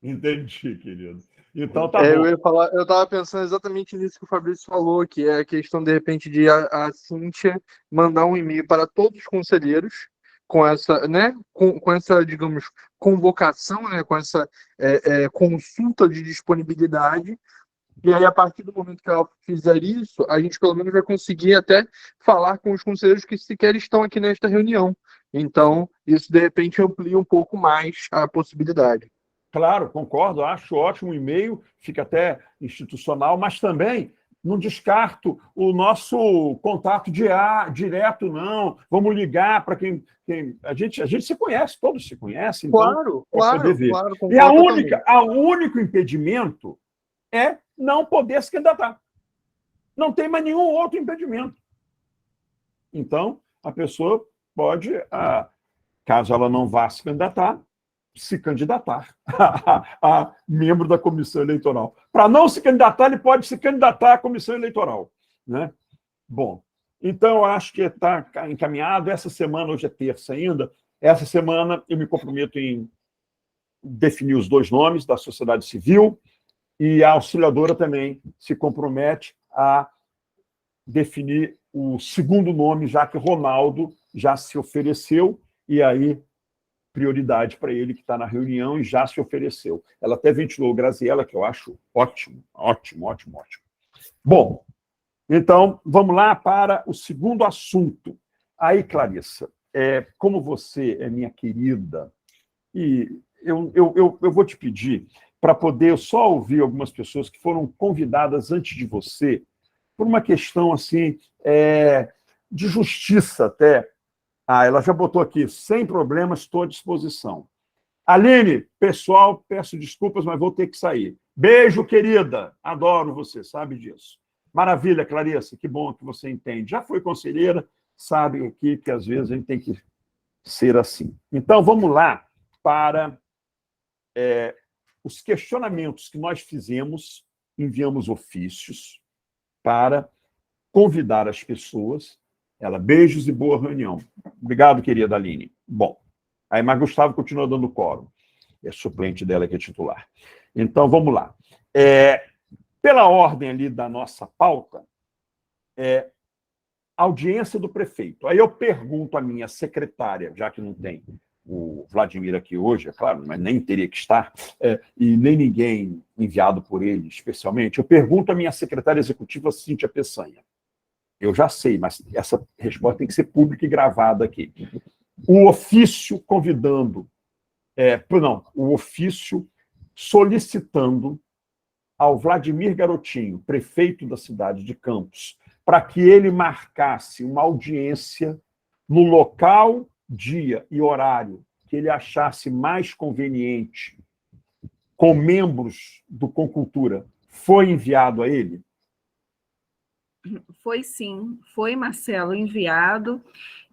Speaker 3: Entendi, querido. Então tá bom.
Speaker 10: Eu ia falar, eu estava pensando exatamente nisso que o Fabrício falou, que é a questão, de repente, de a Cíntia mandar um e-mail para todos os conselheiros com essa, né, com essa, digamos, convocação, né, com essa consulta de disponibilidade. E aí, a partir do momento que ela fizer isso, a gente pelo menos vai conseguir até falar com os conselheiros que sequer estão aqui nesta reunião. Então, isso de repente amplia um pouco mais a possibilidade.
Speaker 3: Claro, concordo, acho ótimo o e-mail, fica até institucional, mas também não descarto o nosso contato direto, não. Vamos ligar para quem a gente se conhece, todos se conhecem, então
Speaker 10: Claro,
Speaker 3: poder ver.
Speaker 10: claro.
Speaker 3: E o único impedimento é não poder se candidatar. Não tem mais nenhum outro impedimento. Então, a pessoa pode, caso ela não vá se candidatar a membro da comissão eleitoral. Para não se candidatar, ele pode se candidatar à comissão eleitoral, né? Bom, então eu acho que está encaminhado. Essa semana, hoje é terça ainda, essa semana eu me comprometo em definir os 2 nomes da sociedade civil, e a auxiliadora também se compromete a definir o segundo nome, já que Ronaldo já se ofereceu, e aí prioridade para ele, que está na reunião e já se ofereceu. Ela até ventilou Graziella, que eu acho ótimo. Bom, então, vamos lá para o segundo assunto. Aí, Clarissa, como você é minha querida, e eu vou te pedir para poder só ouvir algumas pessoas que foram convidadas antes de você, por uma questão assim, de justiça até. Ela já botou aqui, sem problemas, estou à disposição. Aline, pessoal, peço desculpas, mas vou ter que sair. Beijo, querida. Adoro você, sabe disso. Maravilha, Clarissa, que bom que você entende. Já foi conselheira, sabe aqui que às vezes a gente tem que ser assim. Então, vamos lá para os questionamentos que nós fizemos, enviamos ofícios para convidar as pessoas. Beijos e boa reunião. Obrigado, querida Aline. Bom, aí, mas Gustavo continua dando quórum. É suplente dela que é titular. Então, vamos lá. Pela ordem ali da nossa pauta, audiência do prefeito. Aí eu pergunto à minha secretária, já que não tem o Vladimir aqui hoje, é claro, mas nem teria que estar, e nem ninguém enviado por ele especialmente, eu pergunto à minha secretária executiva, Cíntia Peçanha. Eu já sei, mas essa resposta tem que ser pública e gravada aqui. O ofício convidando, o ofício solicitando ao Vladimir Garotinho, prefeito da cidade de Campos, para que ele marcasse uma audiência no local, dia e horário que ele achasse mais conveniente com membros do Concultura, foi enviado a ele?
Speaker 1: Foi sim, foi, Marcelo, enviado,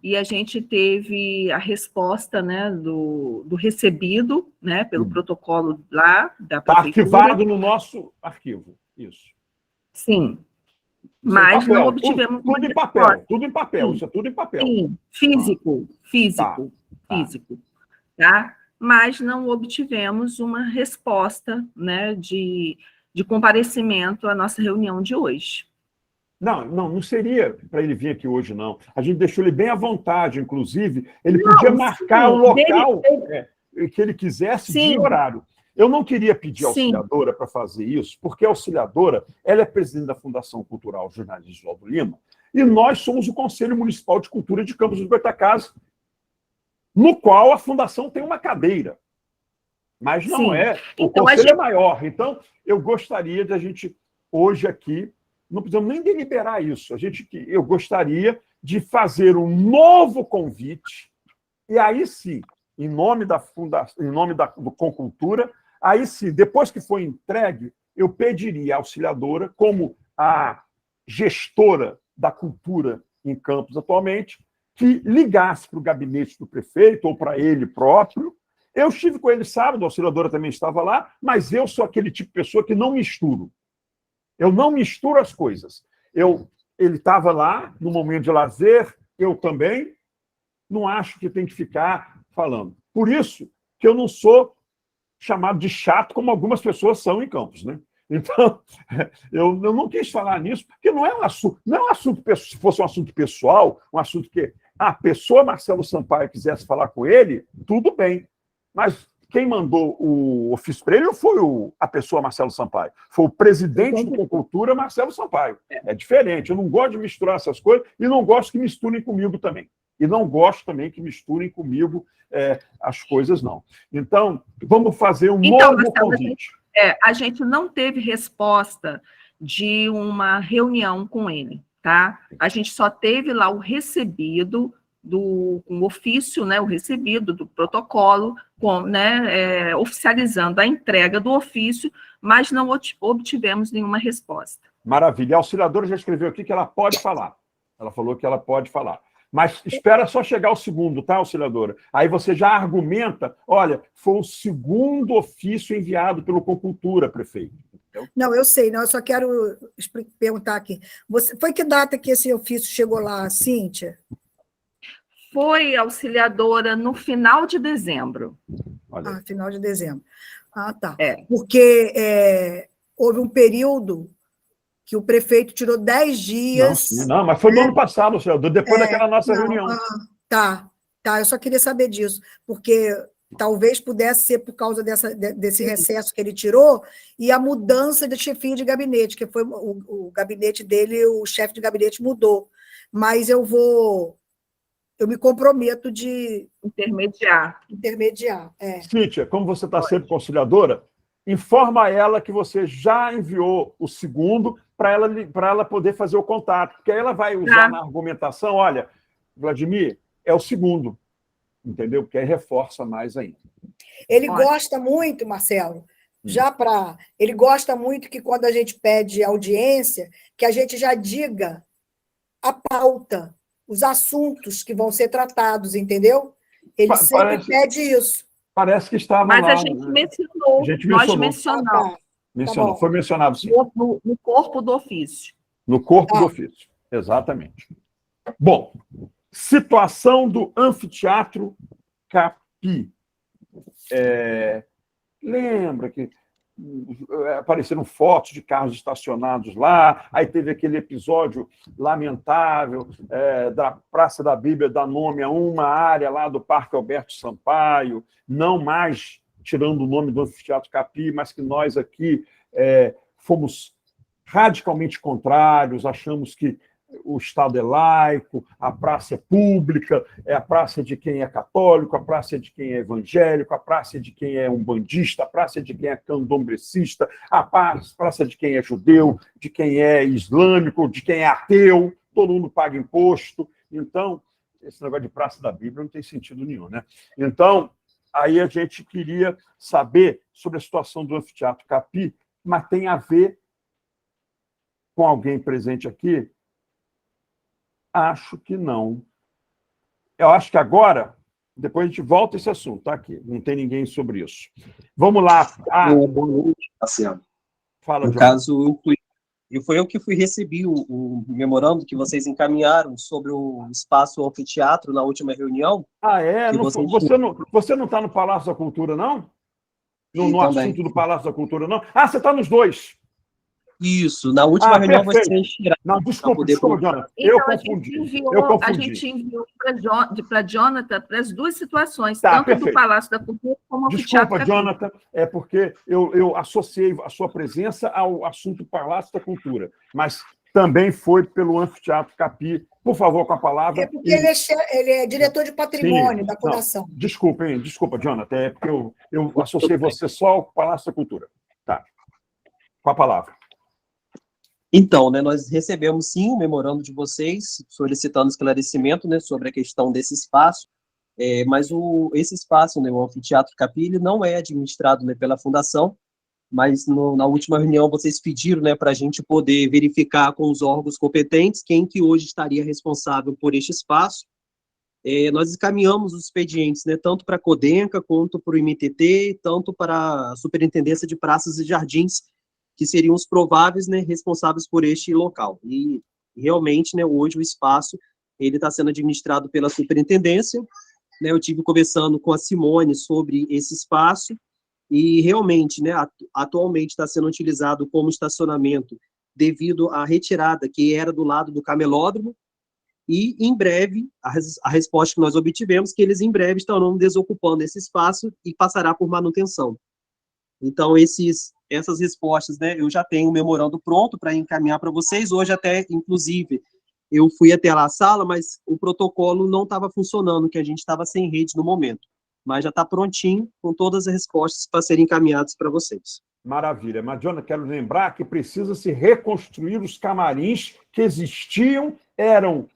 Speaker 1: e a gente teve a resposta, né, do recebido, né, pelo protocolo lá da prefeitura.
Speaker 3: Está arquivado no nosso arquivo, isso.
Speaker 1: Sim, mas não obtivemos...
Speaker 3: Tudo em papel, tudo em papel, sim. Isso é tudo em papel.
Speaker 1: Sim, físico, tá? Mas não obtivemos uma resposta, né, de comparecimento à nossa reunião de hoje.
Speaker 3: Não seria para ele vir aqui hoje, não. A gente deixou ele bem à vontade, inclusive. Ele podia marcar o local que ele quisesse, de horário. Eu não queria pedir à auxiliadora para fazer isso, porque a auxiliadora ela é presidente da Fundação Cultural Jornalista Oswaldo Lima, e nós somos o Conselho Municipal de Cultura de Campos dos Goytacazes, no qual a fundação tem uma cadeira. Mas não é. O então, conselho é maior. Então, eu gostaria de a gente, hoje aqui, não precisamos nem deliberar isso. Eu gostaria de fazer um novo convite, e aí sim, em nome da Fundação, em nome do Concultura, aí sim, depois que for entregue, eu pediria à auxiliadora, como a gestora da cultura em Campos atualmente, que ligasse para o gabinete do prefeito ou para ele próprio. Eu estive com ele sábado, a auxiliadora também estava lá, mas eu sou aquele tipo de pessoa que não misturo. Eu não misturo as coisas. Ele estava lá no momento de lazer, eu também não acho que tem que ficar falando. Por isso que eu não sou chamado de chato, como algumas pessoas são em Campos, né? Então, eu não quis falar nisso, porque não é um assunto, se fosse um assunto pessoal, um assunto que a pessoa Marcelo Sampaio quisesse falar com ele, tudo bem. Mas quem mandou o ofício para ele não foi a pessoa Marcelo Sampaio, foi o presidente do Cultura, Marcelo Sampaio. É diferente, eu não gosto de misturar essas coisas e não gosto que misturem comigo também. E não gosto também que misturem comigo as coisas, não. Então, vamos fazer um novo convite.
Speaker 1: A gente não teve resposta de uma reunião com ele, tá? A gente só teve lá o recebido um ofício, né, o recebido do protocolo, né, oficializando a entrega do ofício, mas não obtivemos nenhuma resposta.
Speaker 3: Maravilha. A auxiliadora já escreveu aqui que ela pode falar. Ela falou que ela pode falar. Mas espera só chegar o segundo, tá, auxiliadora? Aí você já argumenta, olha, foi o segundo ofício enviado pelo Concultura, prefeito.
Speaker 9: Não, eu sei, não, eu só quero perguntar aqui. Foi que data que esse ofício chegou lá, Cíntia?
Speaker 1: Foi, auxiliadora, no final de dezembro.
Speaker 9: Ah, final de dezembro. Ah, tá. Porque houve um período que o prefeito tirou 10 dias...
Speaker 3: Não, mas foi no ano passado, auxiliadora, depois daquela nossa reunião.
Speaker 9: Tá, eu só queria saber disso, porque talvez pudesse ser por causa desse recesso que ele tirou e a mudança de chefia de gabinete, que foi o gabinete dele, o chefe de gabinete mudou. Mas eu me comprometo de intermediar.
Speaker 3: Cíntia, como você está sempre conciliadora, informa ela que você já enviou o segundo para ela poder fazer o contato, porque aí ela vai usar na argumentação, olha, Vladimir, é o segundo, entendeu? Porque aí reforça mais ainda.
Speaker 9: Ele gosta muito, Marcelo, ele gosta muito que quando a gente pede audiência, que a gente já diga a pauta, os assuntos que vão ser tratados, entendeu? Ele sempre pede isso.
Speaker 3: Parece que estava
Speaker 1: lá.
Speaker 3: Mas
Speaker 1: a gente mencionou. Nós mencionamos.
Speaker 3: Mencionou, foi mencionado, sim.
Speaker 1: No corpo do ofício.
Speaker 3: No corpo do ofício, exatamente. Bom, situação do Anfiteatro Capi. Lembra que apareceram fotos de carros estacionados lá, aí teve aquele episódio lamentável da Praça da Bíblia dar nome a uma área lá do Parque Alberto Sampaio, não mais tirando o nome do Anfiteatro Capi, mas que nós aqui fomos radicalmente contrários, achamos que o Estado é laico, a praça é pública, a praça é de quem é católico, a praça é de quem é evangélico, a praça é de quem é umbandista, a praça é de quem é candomblecista, a praça é de quem é judeu, de quem é islâmico, de quem é ateu, todo mundo paga imposto. Então, esse negócio de Praça da Bíblia não tem sentido nenhum, né? Então, aí a gente queria saber sobre a situação do Anfiteatro Capi, mas tem a ver com alguém presente aqui? Acho que não. Eu acho que agora, depois a gente volta a esse assunto, tá aqui. Não tem ninguém sobre isso. Vamos lá.
Speaker 13: Boa noite, Marcelo.
Speaker 3: Fala,
Speaker 13: no
Speaker 3: João.
Speaker 13: caso, foi eu que recebi o memorando que vocês encaminharam sobre o espaço anfiteatro na última reunião.
Speaker 3: Você não está no Palácio da Cultura, não? No assunto do Palácio da Cultura, não? Você está nos dois.
Speaker 13: Isso, na última reunião vocês tiraram.
Speaker 3: Não, desculpa, Jonathan.
Speaker 1: Então,
Speaker 3: Eu confundi.
Speaker 1: A gente enviou para Jonathan para as duas situações, tanto do Palácio da Cultura como do Anfiteatro Capi.
Speaker 3: Desculpa, Jonathan, é porque eu associei a sua presença ao assunto Palácio da Cultura, mas também foi pelo Anfiteatro Capi. Por favor, com a palavra.
Speaker 9: É porque ele é diretor de patrimônio da Fundação.
Speaker 3: Desculpa, Jonathan, é porque eu associei você só ao Palácio da Cultura. Tá. Com a palavra.
Speaker 13: Então, nós recebemos, sim, o memorando de vocês, solicitando esclarecimento, sobre a questão desse espaço, mas esse espaço, o Anfiteatro Capi, ele não é administrado pela Fundação, mas na última reunião vocês pediram para a gente poder verificar com os órgãos competentes quem que hoje estaria responsável por este espaço. Nós encaminhamos os expedientes, tanto para a Codenca, quanto para o MTT, tanto para a Superintendência de Praças e Jardins, que seriam os prováveis responsáveis por este local. E, realmente, hoje o espaço está sendo administrado pela superintendência. Eu tive conversando com a Simone sobre esse espaço, e realmente, né, atualmente está sendo utilizado como estacionamento devido à retirada que era do lado do camelódromo, e em breve, a resposta que nós obtivemos, que eles em breve estarão desocupando esse espaço e passará por manutenção. Então, essas respostas, né, eu já tenho um memorando pronto para encaminhar para vocês. Hoje até, inclusive, eu fui até lá a sala, mas o protocolo não estava funcionando, que a gente estava sem rede no momento. Mas já está prontinho, com todas as respostas para serem encaminhadas para vocês.
Speaker 3: Maravilha. Mas, Jonathan, quero lembrar que precisa se reconstruir os camarins que existiam, eram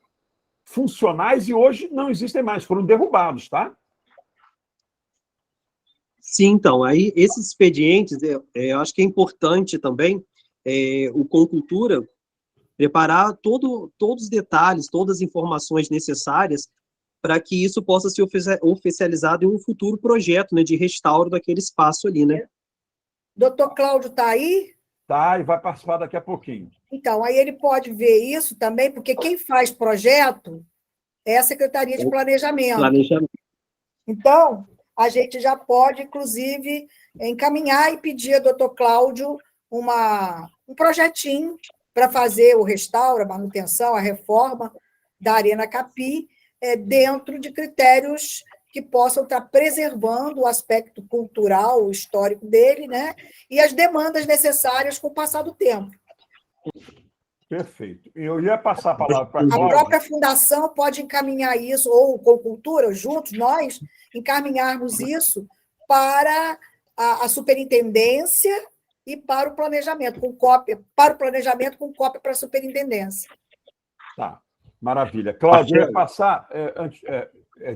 Speaker 3: funcionais e hoje não existem mais, foram derrubados, tá?
Speaker 13: Sim, então, aí esses expedientes, eu acho que é importante também o Concultura preparar todos os detalhes, todas as informações necessárias para que isso possa ser oficializado em um futuro projeto, né, de restauro daquele espaço ali, né?
Speaker 9: Doutor Cláudio está aí?
Speaker 3: Tá, e vai participar daqui a pouquinho.
Speaker 9: Então, aí ele pode ver isso também, porque quem faz projeto é a Secretaria de Planejamento. Então, a gente já pode, inclusive, encaminhar e pedir ao doutor Cláudio um projetinho para fazer o restauro, a manutenção, a reforma da Arena Capi, dentro de critérios que possam estar preservando o aspecto cultural, histórico dele, né? E as demandas necessárias com o passar do tempo.
Speaker 3: Perfeito. Eu ia passar a palavra para a
Speaker 9: A
Speaker 3: Cláudia.
Speaker 9: própria fundação pode encaminhar isso, ou com cultura, juntos, nós, encaminharmos isso para a superintendência e para o planejamento, com cópia, para o planejamento com cópia para a superintendência.
Speaker 3: Tá, maravilha. Cláudia, eu ia passar...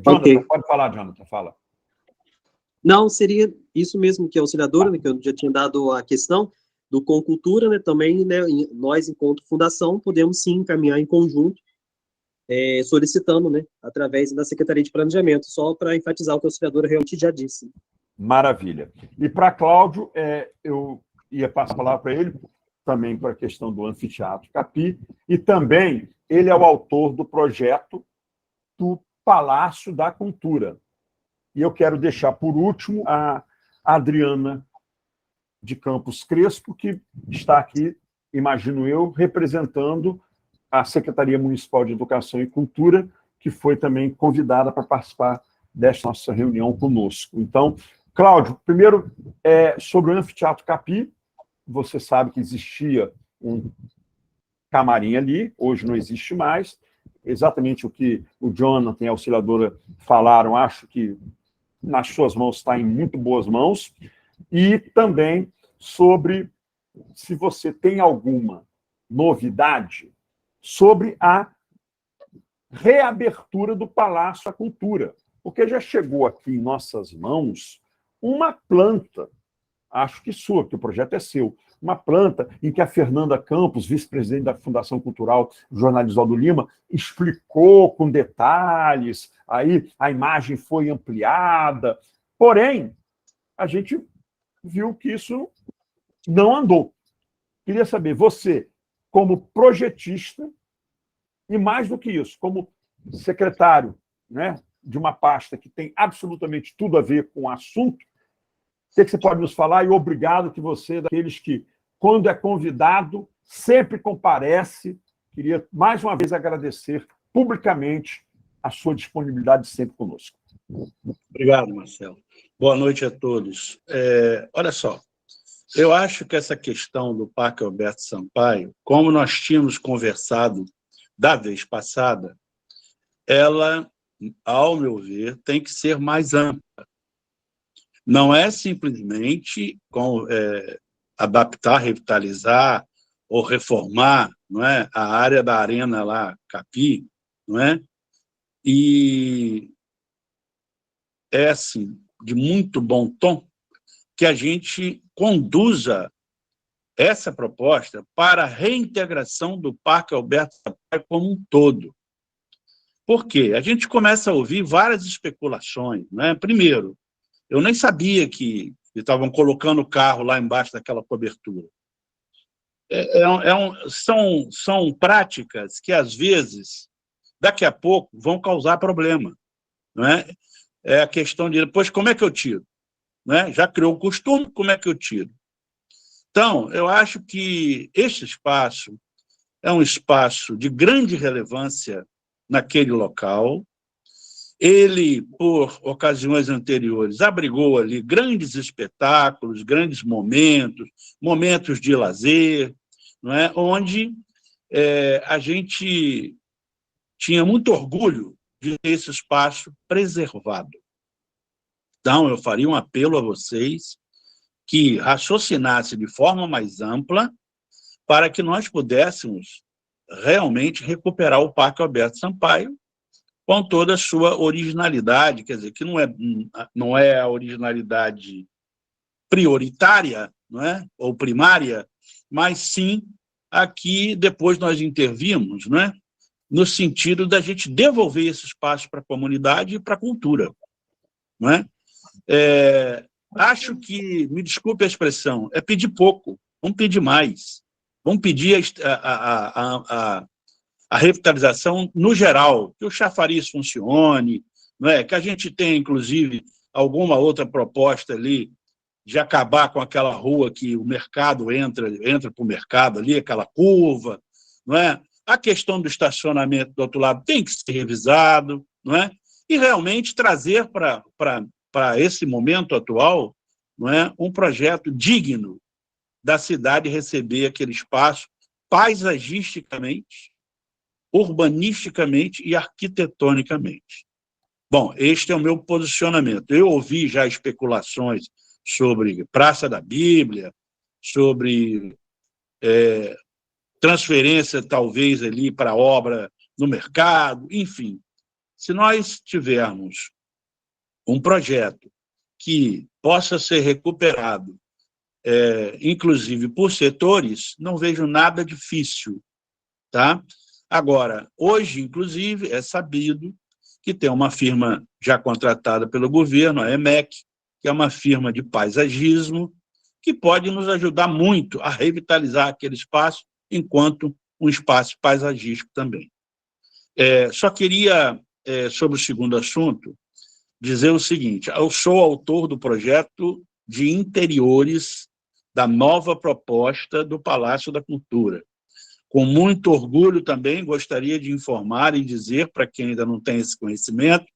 Speaker 3: Jonathan,
Speaker 13: Ok.
Speaker 3: pode falar, Jonathan, fala.
Speaker 13: Não, seria isso mesmo que a auxiliadora, né, que eu já tinha dado a questão, do Concultura, né, também, né, nós, enquanto fundação, podemos sim encaminhar em conjunto, solicitando, né, através da Secretaria de Planejamento, só para enfatizar o que a auxiliadora realmente já disse.
Speaker 3: Maravilha. E para Cláudio, eu ia passar a palavra para ele, também para a questão do Anfiteatro Capi, e também ele é o autor do projeto do Palácio da Cultura. E eu quero deixar, por último, a Adriana de Campos Crespo, que está aqui, imagino eu, representando a Secretaria Municipal de Educação e Cultura, que foi também convidada para participar desta nossa reunião conosco. Então, Cláudio, primeiro, sobre o Anfiteatro Capi, você sabe que existia um camarim ali, hoje não existe mais, exatamente o que o Jonathan e a auxiliadora falaram, acho que nas suas mãos está em muito boas mãos, e também sobre se você tem alguma novidade sobre a reabertura do Palácio da Cultura, porque já chegou aqui em nossas mãos uma planta, acho que sua, que o projeto é seu, uma planta em que a Fernanda Campos, vice-presidente da Fundação Cultural Jornalista Oswaldo Lima, explicou com detalhes, aí a imagem foi ampliada, porém, a gente viu que isso não andou. Queria saber, você, como projetista, e mais do que isso, como secretário, né, de uma pasta que tem absolutamente tudo a ver com o assunto, o que você pode nos falar? E obrigado que você é daqueles que, quando é convidado, sempre comparece. Queria, mais uma vez, agradecer publicamente a sua disponibilidade sempre conosco.
Speaker 2: Obrigado, Marcelo. Boa noite a todos. Olha só, eu acho que essa questão do Parque Alberto Sampaio, como nós tínhamos conversado da vez passada, ela, ao meu ver, tem que ser mais ampla. Não é simplesmente adaptar, revitalizar ou reformar, não é, a área da Arena lá, Capi, não é? E é, assim, de muito bom tom que a gente conduza essa proposta para a reintegração do Parque Alberto Sampaio como um todo. Por quê? A gente começa a ouvir várias especulações, né? Primeiro, eu nem sabia que estavam colocando o carro lá embaixo daquela cobertura. São práticas que, às vezes, daqui a pouco, vão causar problema. Não é? É a questão de, depois, como é que eu tiro? né? Já criou o costume, como é que eu tiro? Então, eu acho que este espaço é um espaço de grande relevância naquele local. Ele, por ocasiões anteriores, abrigou ali grandes espetáculos, grandes momentos, momentos de lazer, não é? Onde a gente tinha muito orgulho de ter esse espaço preservado. Então, eu faria um apelo a vocês que raciocinassem de forma mais ampla para que nós pudéssemos realmente recuperar o Parque Alberto Sampaio com toda a sua originalidade, quer dizer, que não é a originalidade prioritária, não é? Ou primária, mas sim a que depois nós intervimos, não é? No sentido da gente devolver esse espaço para a comunidade e para a cultura. Não é? Acho que, me desculpe a expressão, é pedir pouco, vamos pedir mais. Vamos pedir a revitalização no geral, que o chafariz funcione, não é? Que a gente tenha, inclusive, alguma outra proposta ali de acabar com aquela rua que o mercado entra para o mercado ali, aquela curva, não é? A questão do estacionamento do outro lado tem que ser revisado, não é? E realmente trazer para esse momento atual, não é, um projeto digno da cidade receber aquele espaço paisagisticamente, urbanisticamente e arquitetonicamente. Bom, este é o meu posicionamento. Eu ouvi já especulações sobre Praça da Bíblia, sobre transferência, talvez, ali para obra no mercado, enfim. Se nós tivermos um projeto que possa ser recuperado, inclusive por setores, não vejo nada difícil. Tá? Agora, hoje, inclusive, é sabido que tem uma firma já contratada pelo governo, a EMEC, que é uma firma de paisagismo, que pode nos ajudar muito a revitalizar aquele espaço enquanto um espaço paisagístico também. Só queria, sobre o segundo assunto, dizer o seguinte: eu sou autor do projeto de interiores da nova proposta do Palácio da Cultura. Com muito orgulho também gostaria de informar e dizer, para quem ainda não tem esse conhecimento,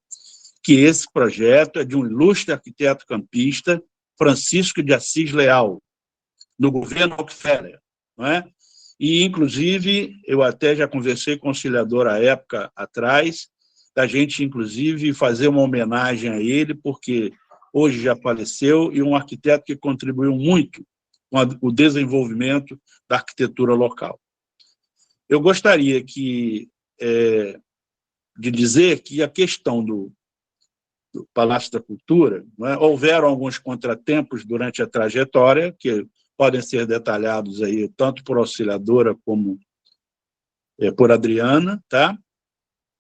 Speaker 2: que esse projeto é de um ilustre arquiteto campista, Francisco de Assis Leal, no governo Rockefeller, não é? E, inclusive, eu até já conversei com o conciliador à época atrás, da gente, inclusive, fazer uma homenagem a ele, porque hoje já faleceu, e um arquiteto que contribuiu muito com o desenvolvimento da arquitetura local. Eu gostaria de dizer que a questão do Palácio da Cultura, não é? Houveram alguns contratempos durante a trajetória, que podem ser detalhados aí, tanto por auxiliadora como por Adriana, tá?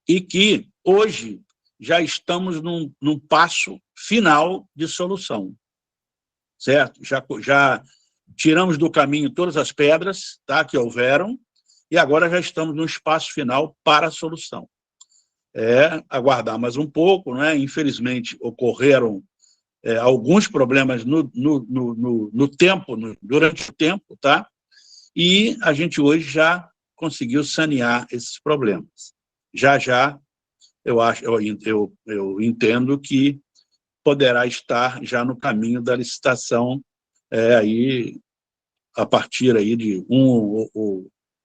Speaker 2: E que hoje já estamos num passo final de solução, certo? Já tiramos do caminho todas as pedras, tá, que houveram, e agora já estamos no espaço final para a solução. Aguardar mais um pouco, né? Infelizmente, ocorreram alguns problemas durante o tempo, tá? E a gente hoje já conseguiu sanear esses problemas. Já, eu entendo que poderá estar já no caminho da licitação aí, a partir aí de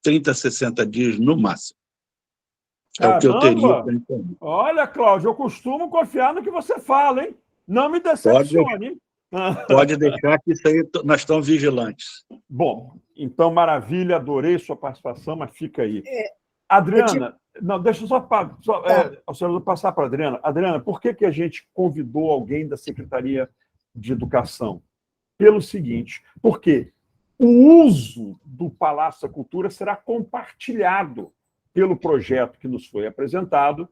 Speaker 2: 30, 60 dias no máximo. É o que eu teria para entender.
Speaker 3: Olha, Cláudio, eu costumo confiar no que você fala, hein? Não me decepcione, hein?
Speaker 2: Pode deixar que isso aí nós estamos vigilantes.
Speaker 3: Bom, então, maravilha, adorei sua participação, mas fica aí. Adriana, não, deixa eu só passar para a Adriana. Adriana, por que a gente convidou alguém da Secretaria de Educação? Pelo seguinte, porque o uso do Palácio da Cultura será compartilhado pelo projeto que nos foi apresentado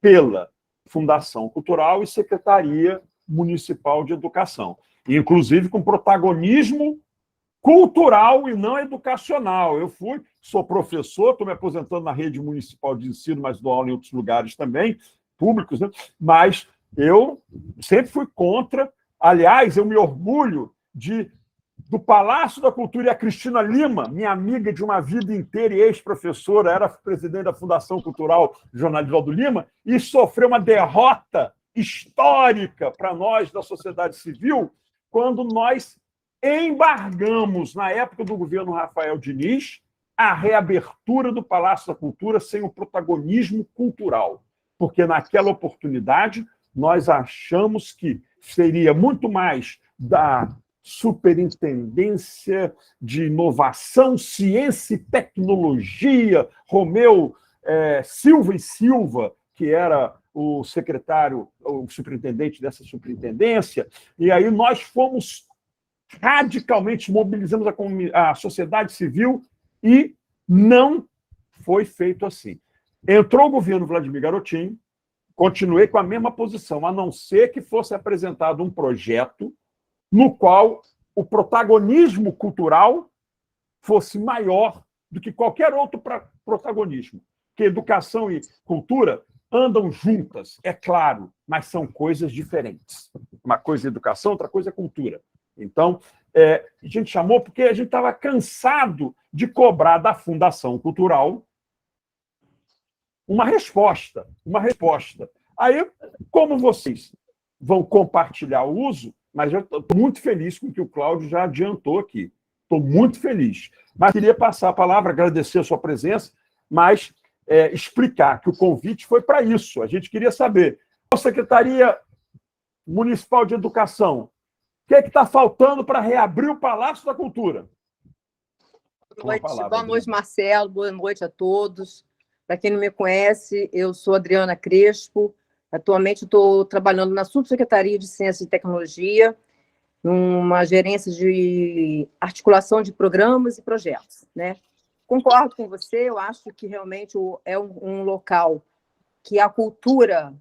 Speaker 3: pela Fundação Cultural e Secretaria Municipal de Educação, inclusive com protagonismo cultural e não educacional. Eu sou professor, estou me aposentando na rede municipal de ensino, mas dou aula em outros lugares também, públicos, né? Mas eu sempre fui contra Aliás, eu me orgulho do Palácio da Cultura, e a Cristina Lima, minha amiga de uma vida inteira e ex-professora, era presidente da Fundação Cultural Jornalista Valdo Lima, e sofreu uma derrota histórica para nós da sociedade civil quando nós embargamos, na época do governo Rafael Diniz, a reabertura do Palácio da Cultura sem o protagonismo cultural. Porque, naquela oportunidade, nós achamos que seria muito mais da Superintendência de Inovação, Ciência e Tecnologia, Romeu Silva e Silva, que era o secretário, o superintendente dessa superintendência, e aí nós fomos radicalmente, mobilizamos a sociedade civil e não foi feito assim. Entrou o governo Vladimir Garotinho, continuei com a mesma posição, a não ser que fosse apresentado um projeto no qual o protagonismo cultural fosse maior do que qualquer outro protagonismo. Porque educação e cultura andam juntas, é claro, mas são coisas diferentes. Uma coisa é educação, outra coisa é cultura. Então, a gente chamou porque a gente estava cansado de cobrar da Fundação Cultural uma resposta. Aí, como vocês vão compartilhar o uso, mas eu estou muito feliz com o que o Cláudio já adiantou aqui. Estou muito feliz. Mas queria passar a palavra, agradecer a sua presença, mas explicar que o convite foi para isso. A gente queria saber, a Secretaria Municipal de Educação, o que está faltando para reabrir o Palácio da Cultura?
Speaker 14: Boa noite, Marcelo. Boa noite a todos. Para quem não me conhece, eu sou Adriana Crespo. Atualmente estou trabalhando na Subsecretaria de Ciência e Tecnologia, numa gerência de articulação de programas e projetos, né? Concordo com você, eu acho que realmente é um local que a cultura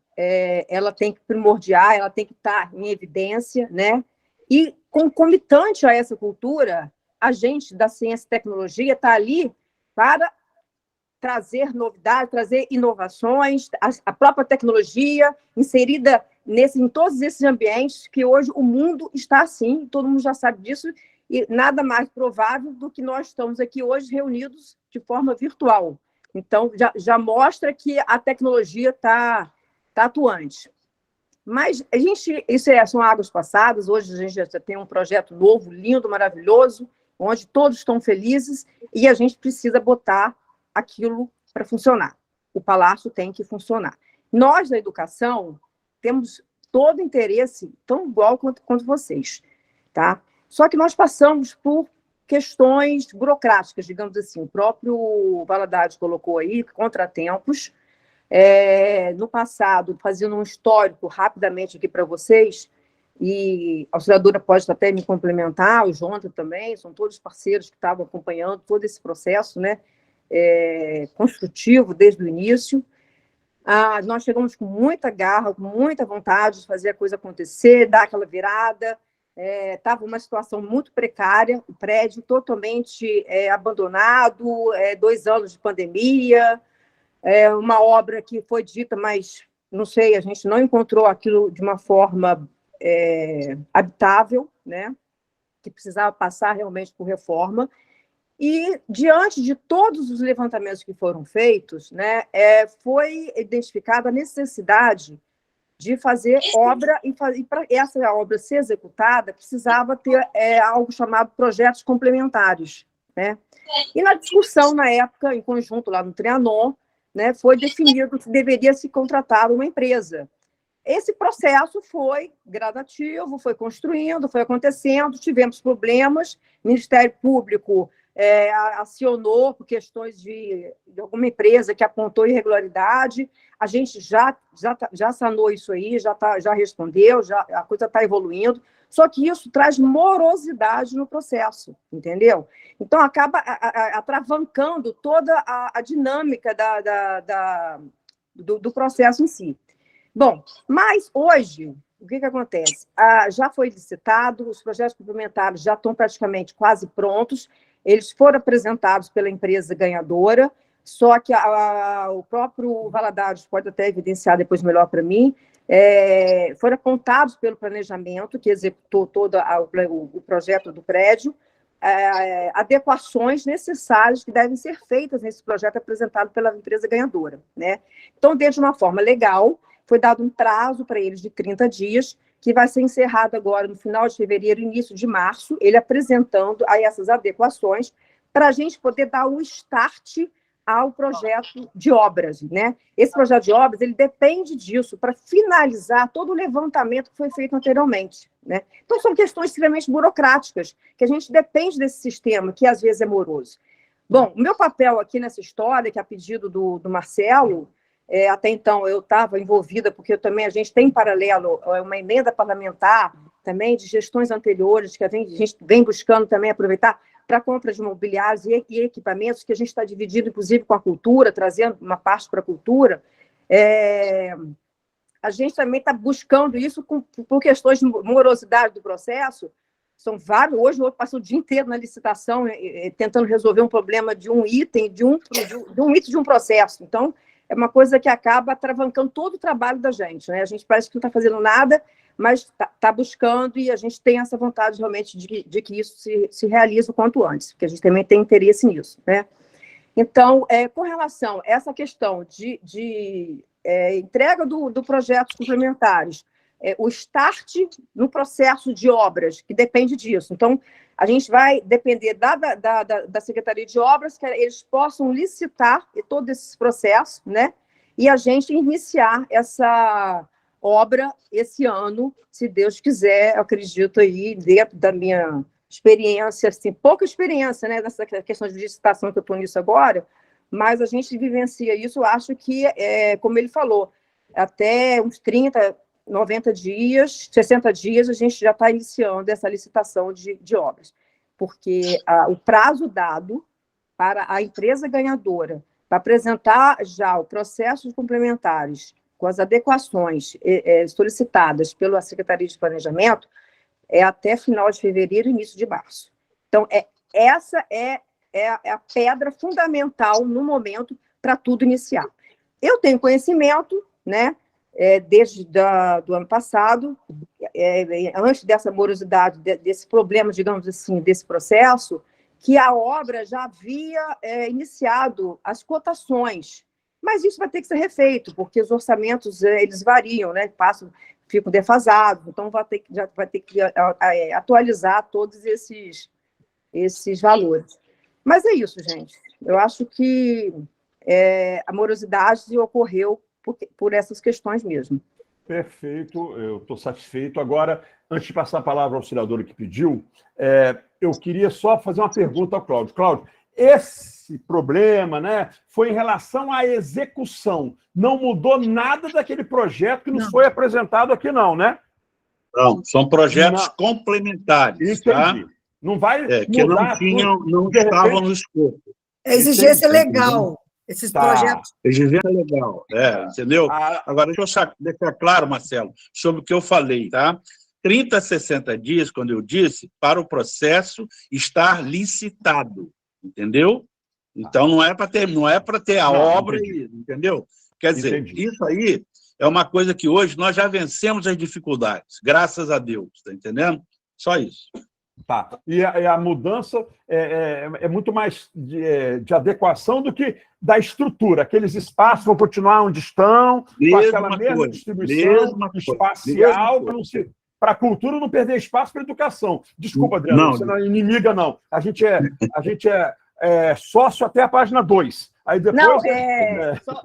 Speaker 14: ela tem que primordiar, ela tem que estar em evidência, né? E concomitante a essa cultura, a gente da ciência e tecnologia está ali para trazer novidades, trazer inovações, a própria tecnologia inserida em todos esses ambientes que hoje o mundo está assim, todo mundo já sabe disso, e nada mais provável do que nós estamos aqui hoje reunidos de forma virtual. Então, já mostra que a tecnologia está atuante. Mas são águas passadas, hoje a gente já tem um projeto novo, lindo, maravilhoso, onde todos estão felizes e a gente precisa botar aquilo para funcionar. O palácio tem que funcionar. Nós, da educação, temos todo o interesse, tão igual quanto vocês, tá? Só que nós passamos por questões burocráticas, digamos assim. O próprio Valadares colocou aí contratempos. No passado, fazendo um histórico rapidamente aqui para vocês, e a auxiliadora pode até me complementar, o Jonathan também, são todos parceiros que estavam acompanhando todo esse processo, né? Construtivo desde o início. Nós chegamos com muita garra, com muita vontade de fazer a coisa acontecer, dar aquela virada. Estava uma situação muito precária, o prédio totalmente abandonado, 2 anos de pandemia, uma obra que foi dita, mas não sei, a gente não encontrou aquilo de uma forma habitável, né? Que precisava passar realmente por reforma. E, diante de todos os levantamentos que foram feitos, né, foi identificada a necessidade de fazer obra, e para essa obra ser executada, precisava ter algo chamado projetos complementares, né? E na discussão, na época, em conjunto lá no Trianon, né, foi definido que deveria se contratar uma empresa. Esse processo foi gradativo, foi construindo, foi acontecendo, tivemos problemas, o Ministério Público acionou por questões de alguma empresa que apontou irregularidade, a gente já sanou isso aí, já respondeu, a coisa está evoluindo, só que isso traz morosidade no processo, entendeu? Então, acaba atravancando toda a dinâmica do processo em si. Bom, mas hoje, o que acontece? Já foi licitado, os projetos complementares já estão praticamente quase prontos, eles foram apresentados pela empresa ganhadora, só que o próprio Valadares pode até evidenciar depois melhor para mim, foram apontados pelo planejamento, que executou todo o projeto do prédio, adequações necessárias que devem ser feitas nesse projeto apresentado pela empresa ganhadora, né? Então, de uma forma legal, foi dado um prazo para eles de 30 dias, que vai ser encerrado agora no final de fevereiro, início de março, ele apresentando aí essas adequações, para a gente poder dar o start ao projeto de obras, né? Esse projeto de obras, ele depende disso para finalizar todo o levantamento que foi feito anteriormente, né? Então, são questões extremamente burocráticas, que a gente depende desse sistema, que às vezes é moroso. Bom, o meu papel aqui nessa história, que é a pedido do Marcelo, até então eu estava envolvida, porque a gente tem em paralelo uma emenda parlamentar também de gestões anteriores, que a gente vem buscando também aproveitar para compra de mobiliários e equipamentos, que a gente está dividindo, inclusive, com a cultura, trazendo uma parte para a cultura. A gente também está buscando isso por questões de morosidade do processo. São vários, hoje eu passo o dia inteiro na licitação, tentando resolver um problema de um item, de um processo. Então, é uma coisa que acaba travancando todo o trabalho da gente, né? A gente parece que não está fazendo nada, mas está buscando, e a gente tem essa vontade realmente de que isso se realize o quanto antes, porque a gente também tem interesse nisso, né? Então, com relação a essa questão de entrega do projetos complementares, o start no processo de obras, que depende disso. Então, a gente vai depender da Secretaria de Obras, que eles possam licitar todo esse processo, né? E a gente iniciar essa obra esse ano, se Deus quiser, eu acredito aí, dentro da minha experiência, assim, pouca experiência, né, nessa questão de licitação que eu estou nisso agora, mas a gente vivencia isso, eu acho que, como ele falou, até uns 30, 90 dias, 60 dias, a gente já está iniciando essa licitação de obras, porque o prazo dado para a empresa ganhadora para apresentar já o processo de complementares com as adequações solicitadas pela Secretaria de Planejamento, é até final de fevereiro e início de março. Então, essa é a pedra fundamental no momento para tudo iniciar. Eu tenho conhecimento, né, desde do ano passado, antes dessa morosidade, desse problema, digamos assim, desse processo, que a obra já havia iniciado as cotações. Mas isso vai ter que ser refeito, porque os orçamentos, eles variam, né? Ficam defasados, então já vai ter que atualizar todos esses valores. Mas é isso, gente. Eu acho que a morosidade ocorreu por essas questões mesmo.
Speaker 3: Perfeito, eu estou satisfeito. Agora, antes de passar a palavra ao auxiliador que pediu, eu queria só fazer uma pergunta ao Cláudio. Cláudio, esse problema, né, foi em relação à execução. Não mudou nada daquele projeto que nos foi apresentado aqui, não, né?
Speaker 2: Não, são projetos complementares.
Speaker 3: Entendi.
Speaker 2: Tá?
Speaker 3: Não vai
Speaker 2: que
Speaker 3: mudar
Speaker 2: não estavam no escopo.
Speaker 9: É exigência legal. Esses projetos.
Speaker 2: Exigência legal, entendeu? Agora, deixa eu deixar claro, Marcelo, sobre o que eu falei, tá? 30 a 60 dias, quando eu disse, para o processo estar licitado. Entendeu? Então, não é para ter a obra, entendeu? Quer dizer, isso aí é uma coisa que hoje nós já vencemos as dificuldades, graças a Deus, tá entendendo? Só isso.
Speaker 3: Tá. E a mudança é muito mais de adequação do que da estrutura. Aqueles espaços vão continuar onde estão, com aquela mesma distribuição espacial, para a cultura não perder espaço para a educação. Desculpa, Adriano, você não é inimiga, não. A gente é sócio até a página 2. Aí depois,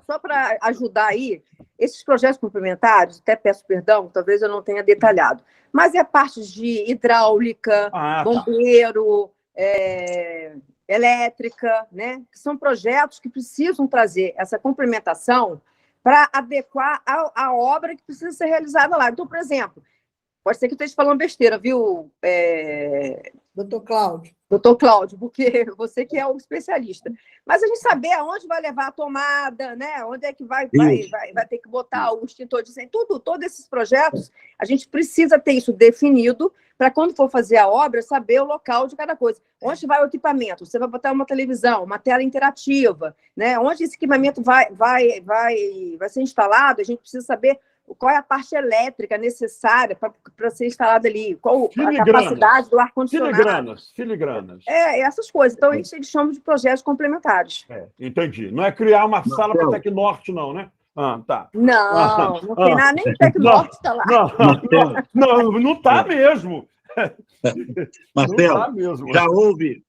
Speaker 14: só para ajudar aí, esses projetos complementares, até peço perdão, talvez eu não tenha detalhado, mas é parte de hidráulica, bombeiro, elétrica, né? Que são projetos que precisam trazer essa complementação para adequar a obra que precisa ser realizada lá. Então, por exemplo, pode ser que eu esteja falando besteira, viu,
Speaker 9: doutor Cláudio?
Speaker 14: Doutor Cláudio, porque você que é o especialista. Mas a gente saber aonde vai levar a tomada, né? Onde é que vai ter que botar o extintor de incêndio, todos esses projetos, a gente precisa ter isso definido para quando for fazer a obra, saber o local de cada coisa. Onde vai o equipamento? Você vai botar uma televisão, uma tela interativa, né? Onde esse equipamento vai ser instalado, a gente precisa saber qual é a parte elétrica necessária para ser instalada ali, qual a
Speaker 3: Filigranas.
Speaker 14: capacidade do ar-condicionado.
Speaker 3: Filigranas.
Speaker 14: Essas coisas. Então, isso eles chamam de projetos complementares.
Speaker 3: Entendi. Não é criar uma sala para Tecnorte, não, né? Tá.
Speaker 14: Não tem nada, nem Tecnorte está lá.
Speaker 3: Não está mesmo.
Speaker 2: Marcelo,
Speaker 3: Não tá mesmo.
Speaker 2: já houve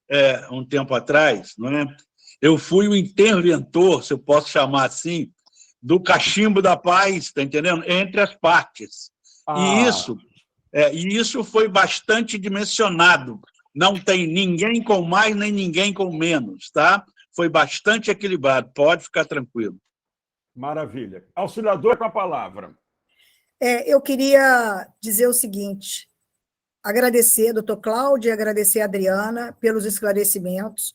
Speaker 2: um tempo atrás, não é? Eu fui o interventor, se eu posso chamar assim, do cachimbo da paz, está entendendo? Entre as partes. E isso foi bastante dimensionado. Não tem ninguém com mais nem ninguém com menos, tá? Foi bastante equilibrado, pode ficar tranquilo.
Speaker 3: Maravilha. Auxiliador, com a palavra.
Speaker 9: Eu queria dizer o seguinte, agradecer, doutor Cláudio, e agradecer a Adriana pelos esclarecimentos.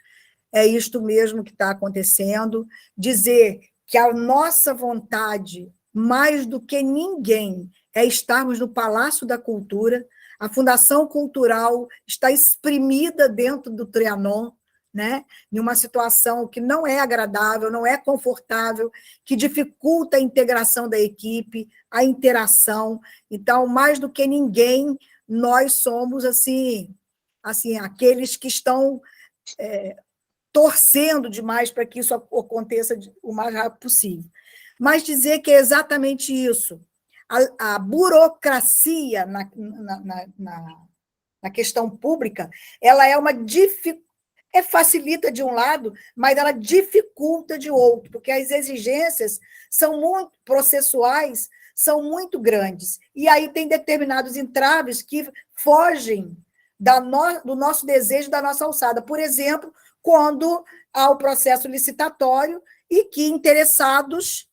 Speaker 9: É isto mesmo que está acontecendo. Dizer que a nossa vontade, mais do que ninguém, é estarmos no Palácio da Cultura. A Fundação Cultural está exprimida dentro do Trianon, né? Em uma situação que não é agradável, não é confortável, que dificulta a integração da equipe, a interação. Então, mais do que ninguém, nós somos assim aqueles que estão torcendo demais para que isso aconteça o mais rápido possível. Mas dizer que é exatamente isso. A burocracia na questão pública, ela é uma facilita de um lado, mas ela dificulta de outro, porque as exigências são muito processuais, são muito grandes. E aí tem determinados entraves que fogem do nosso desejo, da nossa alçada. Por exemplo, quando há o processo licitatório e que interessados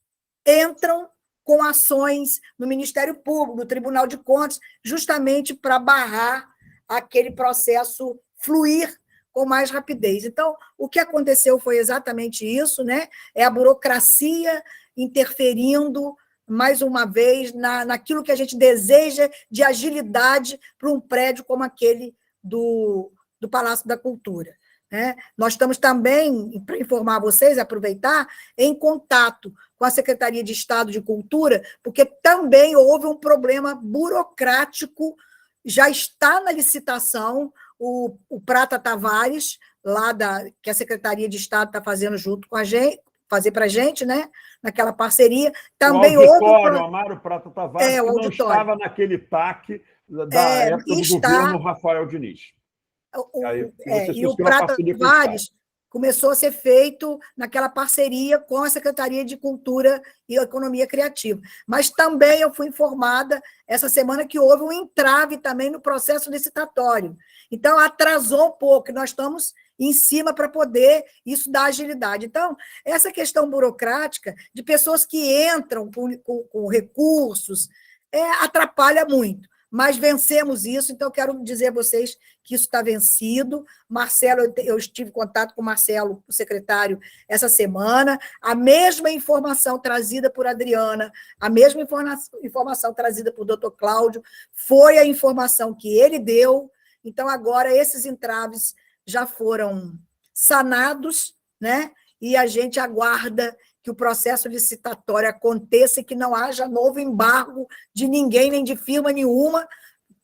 Speaker 9: entram com ações no Ministério Público, no Tribunal de Contas, justamente para barrar aquele processo fluir com mais rapidez. Então, o que aconteceu foi exatamente isso, né? É a burocracia interferindo, mais uma vez, naquilo que a gente deseja de agilidade para um prédio como aquele do Palácio da Cultura. Né? Nós estamos também, para informar vocês, aproveitar, em contato com a Secretaria de Estado de Cultura, porque também houve um problema burocrático, já está na licitação, o Prata Tavares, que a Secretaria de Estado está fazendo junto com a gente, fazer para a gente, né? Naquela parceria. Também
Speaker 3: o auditório, Amaro Prata Tavares, que não estava naquele PAC da época do governo Rafael Diniz.
Speaker 9: E o Prata Tavares começou a ser feito naquela parceria com a Secretaria de Cultura e Economia Criativa. Mas também eu fui informada essa semana que houve um entrave também no processo licitatório. Então, atrasou um pouco, nós estamos em cima para poder isso dar agilidade. Então, essa questão burocrática de pessoas que entram com recursos atrapalha muito. Mas vencemos isso, então quero dizer a vocês que isso está vencido. Marcelo, eu estive em contato com o Marcelo, o secretário, essa semana, a mesma informação trazida por Adriana, a mesma informação trazida por doutor Cláudio, foi a informação que ele deu, então agora esses entraves já foram sanados, né? E a gente aguarda que o processo licitatório aconteça e que não haja novo embargo de ninguém, nem de firma nenhuma,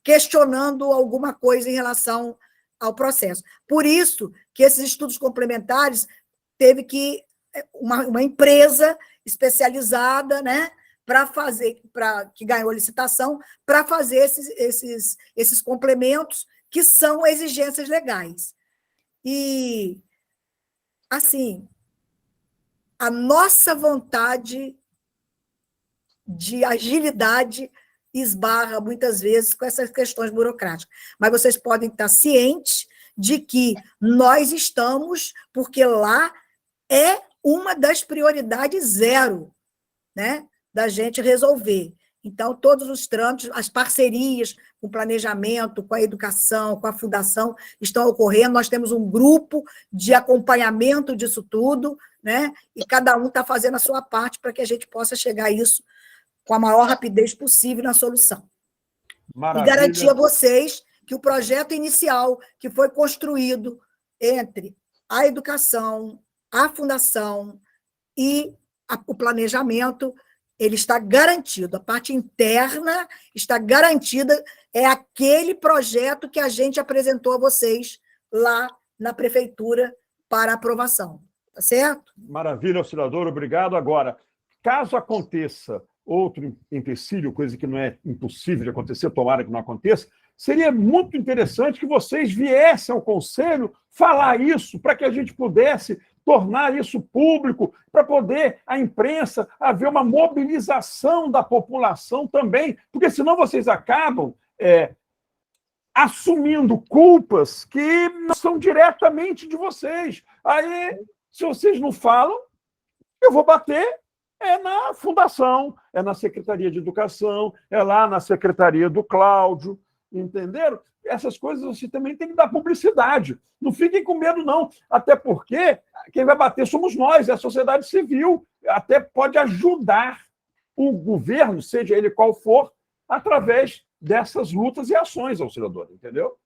Speaker 9: questionando alguma coisa em relação ao processo. Por isso que esses estudos complementares teve que uma empresa especializada, né, que ganhou a licitação, para fazer esses complementos, que são exigências legais. E, assim, a nossa vontade de agilidade esbarra, muitas vezes, com essas questões burocráticas. Mas vocês podem estar cientes de que nós estamos, porque lá é uma das prioridades zero, né, da gente resolver. Então, todos os trâmites, as parcerias com o planejamento, com a educação, com a fundação, estão ocorrendo. Nós temos um grupo de acompanhamento disso tudo, né? E cada um está fazendo a sua parte para que a gente possa chegar a isso com a maior rapidez possível na solução. Maravilha. E garantir a vocês que o projeto inicial que foi construído entre a educação, a fundação e o planejamento ele está garantido. A parte interna está garantida, é aquele projeto que a gente apresentou a vocês lá na prefeitura para aprovação. Tá certo?
Speaker 3: Maravilha, auxiliador, obrigado. Agora, caso aconteça outro empecilho, coisa que não é impossível de acontecer, tomara que não aconteça, seria muito interessante que vocês viessem ao Conselho falar isso, para que a gente pudesse tornar isso público, para poder a imprensa haver uma mobilização da população também, porque senão vocês acabam assumindo culpas que não são diretamente de vocês. Aí, se vocês não falam, eu vou bater na Fundação, na Secretaria de Educação, lá na Secretaria do Cláudio, entenderam? Essas coisas você também tem que dar publicidade. Não fiquem com medo, não. Até porque quem vai bater somos nós, é a sociedade civil. Até pode ajudar o governo, seja ele qual for, através dessas lutas e ações, auxiliador, entendeu?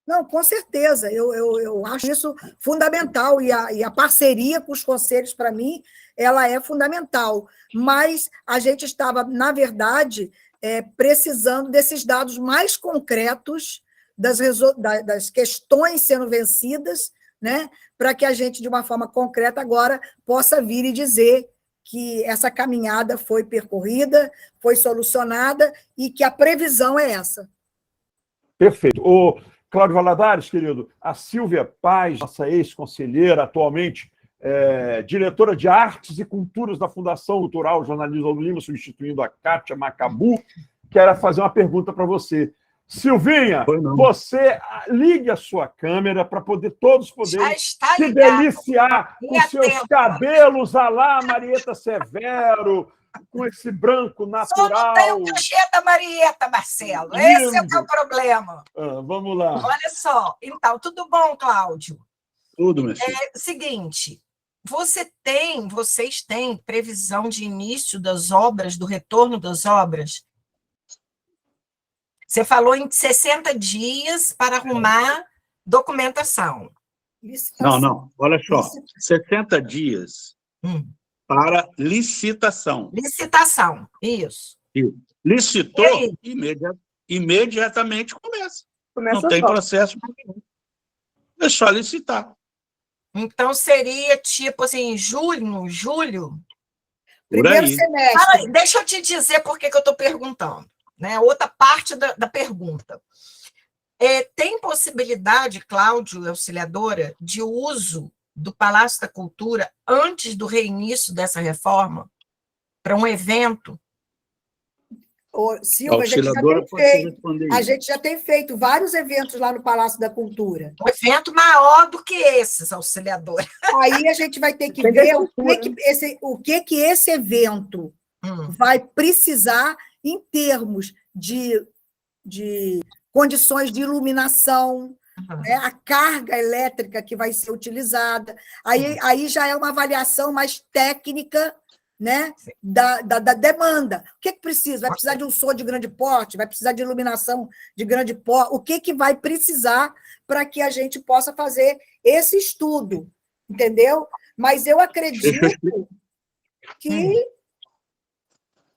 Speaker 9: Não, com certeza. Eu acho isso fundamental. E a parceria com os conselhos, para mim, ela é fundamental. Mas a gente estava, na verdade, precisando desses dados mais concretos das questões sendo vencidas, né, para que a gente, de uma forma concreta, agora possa vir e dizer que essa caminhada foi percorrida, foi solucionada e que a previsão é essa.
Speaker 3: Perfeito. Ô, Cláudio Valadares, querido, a Silvia Paz, nossa ex-conselheira, atualmente diretora de Artes e Culturas da Fundação Cultural Jornalismo Lima, substituindo a Kátia Macabu, quer fazer uma pergunta para você. Silvinha, você ligue a sua câmera para todos poderem se deliciar com seus cabelos à lá Marieta Severo, com esse branco natural.
Speaker 15: Só não tem o cachê da Marieta, Marcelo. Lindo. Esse é o teu problema.
Speaker 3: Vamos lá.
Speaker 15: Olha só. Então, tudo bom, Cláudio?
Speaker 2: Tudo, meu filho.
Speaker 15: Seguinte, vocês têm previsão de início das obras, do retorno das obras? Você falou em 60 dias para arrumar documentação.
Speaker 2: Não. Olha só. 60 dias para licitação.
Speaker 15: Licitação, isso.
Speaker 2: Licitou, imediatamente começa. Não tem processo nenhum. É só licitar.
Speaker 15: Então, seria tipo assim, julho?
Speaker 9: Primeiro semestre.
Speaker 15: Deixa eu te dizer por que eu estou perguntando. Né? Outra parte da pergunta. Tem possibilidade, Cláudio, auxiliadora, de uso do Palácio da Cultura antes do reinício dessa reforma para um evento?
Speaker 9: Silvia, a gente já tem feito vários eventos lá no Palácio da Cultura.
Speaker 15: Um evento maior do que esses, auxiliadora.
Speaker 9: Aí a gente vai ter que ver o que esse evento vai precisar em termos de condições de iluminação, né, a carga elétrica que vai ser utilizada. Aí já é uma avaliação mais técnica, né, da demanda. O que precisa? Vai precisar de um som de grande porte? Vai precisar de iluminação de grande porte? O que vai precisar para que a gente possa fazer esse estudo? Entendeu? Mas eu acredito que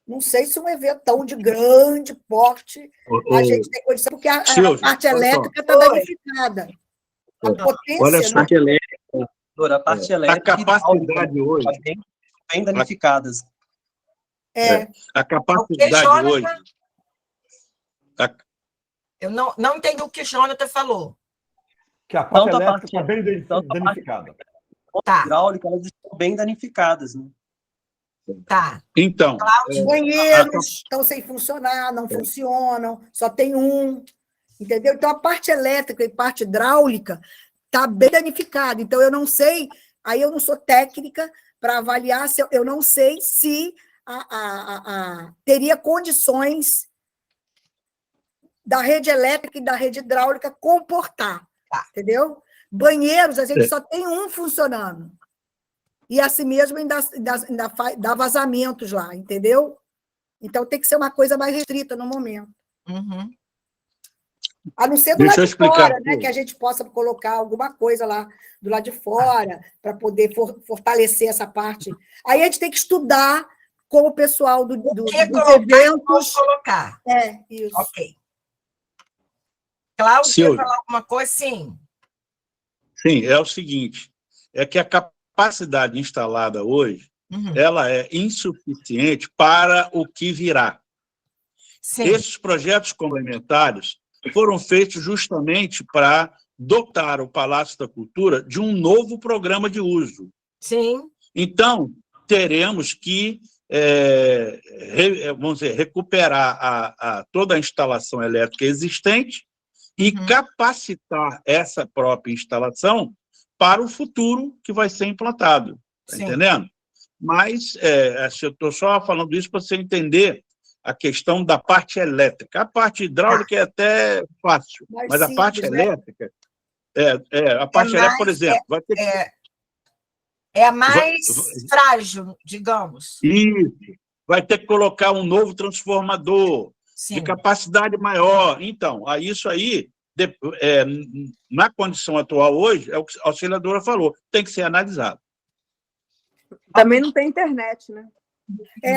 Speaker 9: não sei se um evento tão de grande porte a gente tem condição, porque a parte elétrica está danificada. A potência,
Speaker 2: olha só,
Speaker 13: parte elétrica, a parte elétrica,
Speaker 2: a capacidade hoje
Speaker 13: bem danificadas.
Speaker 2: A capacidade hoje.
Speaker 15: Eu não entendi o que o Jonathan falou.
Speaker 3: Que a parte elétrica está bem danificada.
Speaker 13: A hidráulica, elas estão bem danificadas, né?
Speaker 15: Tá.
Speaker 2: Então,
Speaker 9: os banheiros estão sem funcionar, não funcionam, só tem um, entendeu? Então, a parte elétrica e parte hidráulica está bem danificada. Então, eu não sei, aí eu não sou técnica para avaliar, eu não sei se teria condições da rede elétrica e da rede hidráulica comportar, entendeu? Banheiros, a gente só tem um funcionando. E assim mesmo ainda dá vazamentos lá, entendeu? Então tem que ser uma coisa mais restrita no momento. A não ser do lado de fora, né, que a gente possa colocar alguma coisa lá do lado de fora para poder fortalecer essa parte. Aí a gente tem que estudar com o pessoal dos
Speaker 15: eventos. Colocar.
Speaker 9: Isso.
Speaker 15: Ok. Cláudio, quer
Speaker 2: Silvia.
Speaker 15: falar alguma coisa? Sim.
Speaker 2: Sim, é o seguinte, é que a capacidade instalada hoje, ela é insuficiente para o que virá.
Speaker 15: Sim.
Speaker 2: Esses projetos complementares foram feitos justamente para dotar o Palácio da Cultura de um novo programa de uso.
Speaker 15: Sim.
Speaker 2: Então, teremos que vamos dizer, recuperar toda a instalação elétrica existente e capacitar essa própria instalação para o futuro que vai ser implantado. Está entendendo? Mas eu estou só falando isso para você entender a questão da parte elétrica. A parte hidráulica é até fácil, mas a parte elétrica... a parte elétrica, por exemplo, vai ter que...
Speaker 15: É a mais frágil, digamos.
Speaker 2: Isso. Vai ter que colocar um novo transformador de capacidade maior. Então, isso aí, na condição atual hoje, é o que a auxiliadora falou, tem que ser analisado.
Speaker 14: Também não tem internet, né?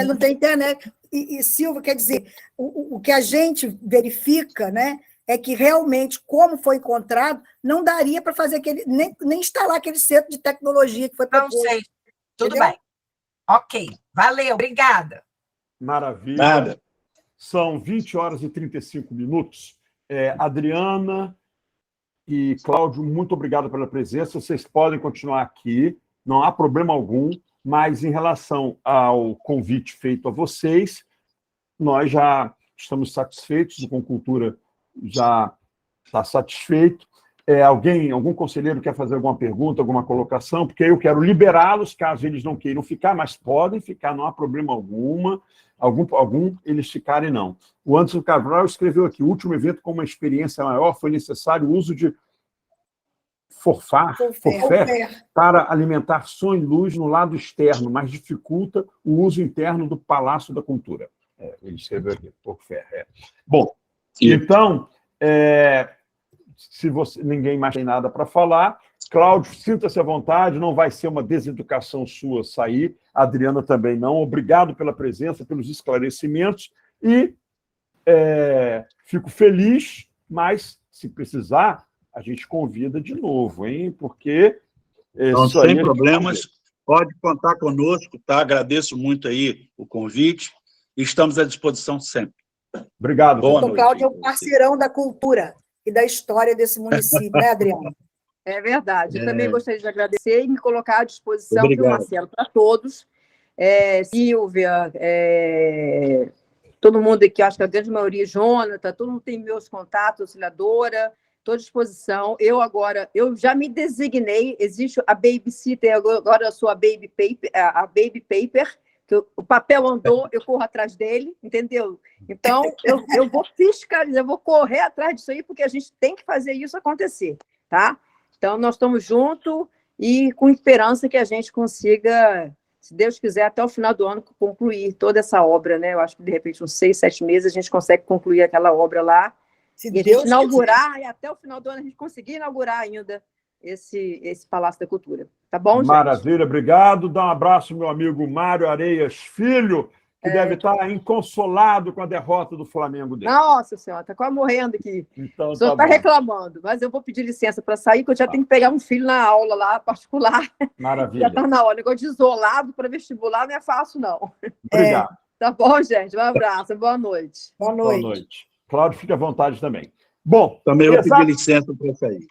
Speaker 9: Não tem internet. E Silvia, quer dizer, o que a gente verifica, né, é que realmente, como foi encontrado, não daria para fazer nem instalar aquele centro de tecnologia que foi proposto.
Speaker 15: Não sei. Tudo bem. Ok. Valeu. Obrigada.
Speaker 3: Maravilha.
Speaker 2: Nada.
Speaker 3: São 20 horas e 35 minutos. Adriana e Cláudio, muito obrigado pela presença. Vocês podem continuar aqui, não há problema algum, mas em relação ao convite feito a vocês, nós já estamos satisfeitos, o Concultura já está satisfeito. Algum conselheiro quer fazer alguma pergunta, alguma colocação? Porque eu quero liberá-los, caso eles não queiram ficar, mas podem ficar, não há problema algum eles ficarem, não. O Anderson Cabral escreveu aqui, o último evento com uma experiência maior foi necessário o uso de forfar para alimentar som e luz no lado externo, mas dificulta o uso interno do Palácio da Cultura. Ele escreveu aqui, forfar. Bom, então, se ninguém mais tem nada para falar, Cláudio, sinta-se à vontade, não vai ser uma deseducação sua sair, a Adriana também não. Obrigado pela presença, pelos esclarecimentos, e fico feliz, mas, se precisar, a gente convida de novo, hein? Porque...
Speaker 2: Então, sem problemas, pode contar conosco, tá? Agradeço muito aí o convite, e estamos à disposição sempre.
Speaker 3: Obrigado.
Speaker 9: Boa noite. O Cláudio é um parceirão da cultura e da história desse município, né, Adriana?
Speaker 14: É verdade. Eu também gostaria de agradecer e me colocar à disposição,
Speaker 2: Obrigado.
Speaker 14: viu, Marcelo, para todos. Silvia, todo mundo aqui, acho que a grande maioria, Jonathan, todo mundo tem meus contatos, auxiliadora, estou à disposição. Eu já me designei, existe a babysitter, agora eu sou a baby paper, que o papel andou, eu corro atrás dele, entendeu? Então, eu vou fiscalizar, eu vou correr atrás disso aí, porque a gente tem que fazer isso acontecer, tá? Então, nós estamos juntos e com esperança que a gente consiga, se Deus quiser, até o final do ano, concluir toda essa obra, né? Eu acho que, de repente, uns 6, 7 meses, a gente consegue concluir aquela obra lá.
Speaker 9: Se
Speaker 14: e a
Speaker 9: Deus
Speaker 14: gente inaugurar, e até o final do ano a gente conseguir inaugurar ainda esse Palácio da Cultura. Tá bom, gente?
Speaker 3: Maravilha, obrigado. Dá um abraço, meu amigo Mário Areias Filho, que deve estar inconsolado com a derrota do Flamengo dele.
Speaker 14: Nossa Senhora, está quase morrendo aqui.
Speaker 3: Então,
Speaker 14: o senhor está reclamando, mas eu vou pedir licença para sair, porque eu já tenho que pegar um filho na aula lá, particular.
Speaker 3: Maravilha.
Speaker 14: Já está na hora. Negócio de isolado para vestibular não é fácil, não.
Speaker 3: Obrigado.
Speaker 14: Tá bom, gente? Um abraço, boa noite.
Speaker 9: Boa noite.
Speaker 3: Boa noite. Cláudio, fique à vontade também. Bom,
Speaker 2: também eu pedi licença para sair.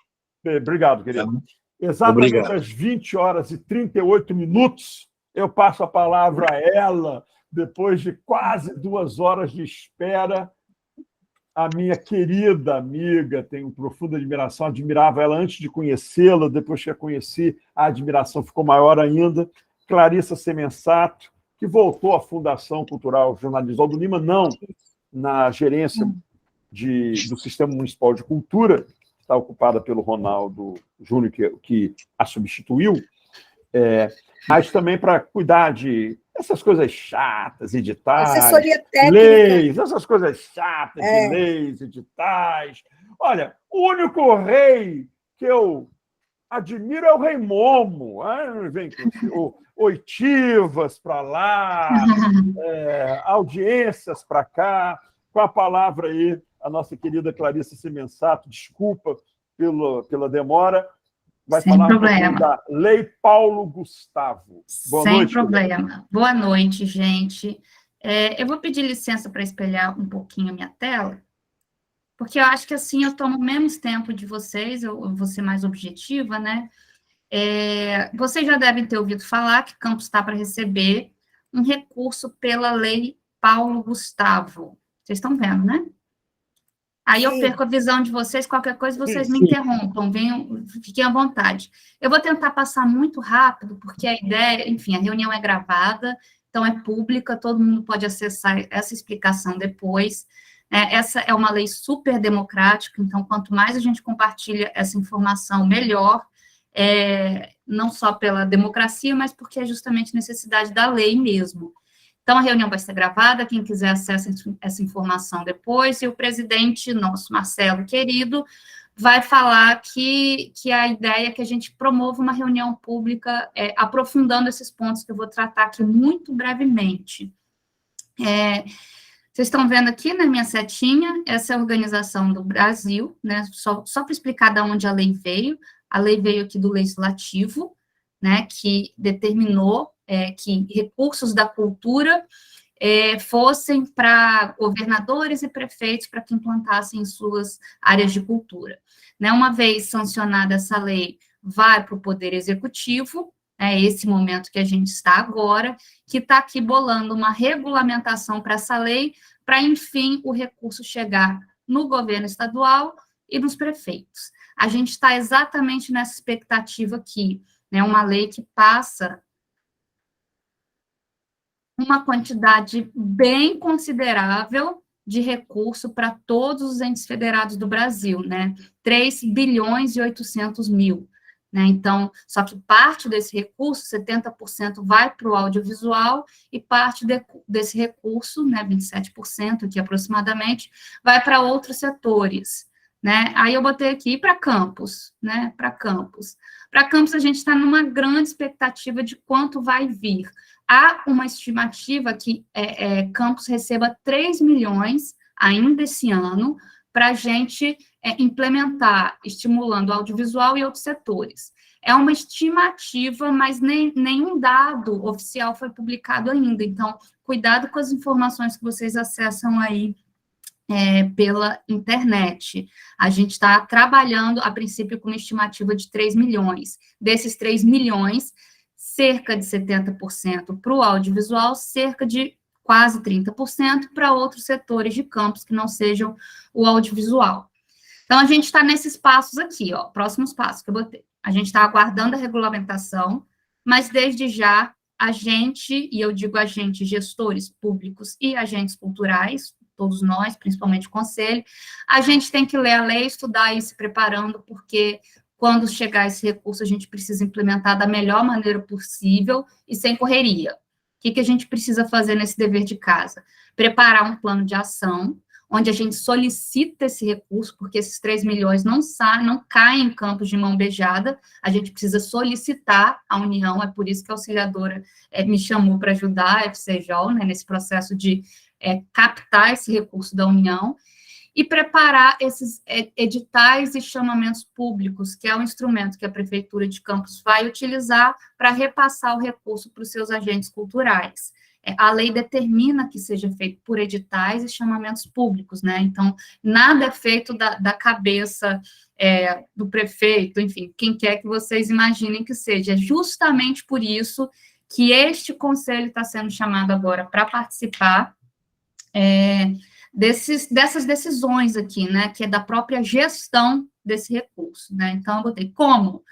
Speaker 3: Obrigado, querido. Exatamente às 20 horas e 38 minutos, eu passo a palavra a ela, depois de quase 2 horas de espera, a minha querida amiga, tenho profunda admiração, admirava ela antes de conhecê-la, depois que a conheci, a admiração ficou maior ainda, Clarissa Semensato, que voltou à Fundação Cultural Jornalismo do Lima, não na gerência do Sistema Municipal de Cultura, está ocupada pelo Ronaldo Júnior, que a substituiu, mas também para cuidar de essas coisas chatas, editais,
Speaker 9: assessoria técnica,
Speaker 3: leis, essas coisas chatas de leis, editais. Olha, o único rei que eu admiro é o Rei Momo. Vem com oitivas para lá, audiências para cá. Com a palavra aí, a nossa querida Clarice Semensato, desculpa pela demora, vai
Speaker 16: Sem
Speaker 3: falar
Speaker 16: problema.
Speaker 3: um pouquinho da Lei Paulo Gustavo. Boa
Speaker 16: Sem
Speaker 3: noite.
Speaker 16: problema. Boa noite, gente. Eu vou pedir licença para espelhar um pouquinho a minha tela, porque eu acho que assim eu tomo menos tempo de vocês, eu vou ser mais objetiva, né? Vocês já devem ter ouvido falar que Campos está para receber um recurso pela Lei Paulo Gustavo. Vocês estão vendo, né? Aí eu perco a visão de vocês, qualquer coisa vocês me interrompam, fiquem à vontade. Eu vou tentar passar muito rápido, porque a ideia, enfim, a reunião é gravada, então é pública, todo mundo pode acessar essa explicação depois. Essa é uma lei super democrática, então quanto mais a gente compartilha essa informação, melhor, não só pela democracia, mas porque é justamente necessidade da lei mesmo. Então, a reunião vai ser gravada, quem quiser acessa essa informação depois, e o presidente nosso, Marcelo, querido, vai falar que a ideia é que a gente promova uma reunião pública aprofundando esses pontos que eu vou tratar aqui muito brevemente. Vocês estão vendo aqui na minha setinha, essa é a organização do Brasil, né, só para explicar de onde a lei veio aqui do Legislativo, né, que determinou que recursos da cultura fossem para governadores e prefeitos para que implantassem em suas áreas de cultura. Né, uma vez sancionada essa lei, vai para o Poder Executivo, esse momento que a gente está agora, que está aqui bolando uma regulamentação para essa lei, para, enfim, o recurso chegar no governo estadual e nos prefeitos. A gente está exatamente nessa expectativa aqui, né, uma lei que passa uma quantidade bem considerável de recurso para todos os entes federados do Brasil, né, 3 bilhões e 800 mil, né, então, só que parte desse recurso, 70% vai para o audiovisual, e parte desse recurso, né, 27% aqui aproximadamente, vai para outros setores, né, aí eu botei aqui para Campos, né, para Campos. Para Campos, a gente está numa grande expectativa de quanto vai vir. Há uma estimativa que Campos receba 3 milhões ainda esse ano para a gente implementar, estimulando o audiovisual e outros setores. É uma estimativa, mas nenhum dado oficial foi publicado ainda, então, cuidado com as informações que vocês acessam aí pela internet. A gente está trabalhando, a princípio, com uma estimativa de 3 milhões. Desses 3 milhões, cerca de 70% para o audiovisual, cerca de quase 30% para outros setores de Campos que não sejam o audiovisual. Então, a gente está nesses passos aqui, ó, próximos passos que eu botei. A gente está aguardando a regulamentação, mas desde já, a gente, e eu digo a gente, gestores públicos e agentes culturais, todos nós, principalmente o Conselho, a gente tem que ler a lei, estudar e se preparando, porque quando chegar esse recurso, a gente precisa implementar da melhor maneira possível e sem correria. O que a gente precisa fazer nesse dever de casa? Preparar um plano de ação, onde a gente solicita esse recurso, porque esses 3 milhões não caem em Campos de mão beijada, a gente precisa solicitar a União, é por isso que a auxiliadora me chamou para ajudar a FCJ, né, nesse processo de captar esse recurso da União, e preparar esses editais e chamamentos públicos, que é um instrumento que a Prefeitura de Campos vai utilizar para repassar o recurso para os seus agentes culturais. A lei determina que seja feito por editais e chamamentos públicos, né? Então, nada é feito da cabeça do prefeito, enfim, quem quer que vocês imaginem que seja. É justamente por isso que este conselho está sendo chamado agora para participar dessas decisões aqui, né, que é da própria gestão desse recurso, né, então eu botei como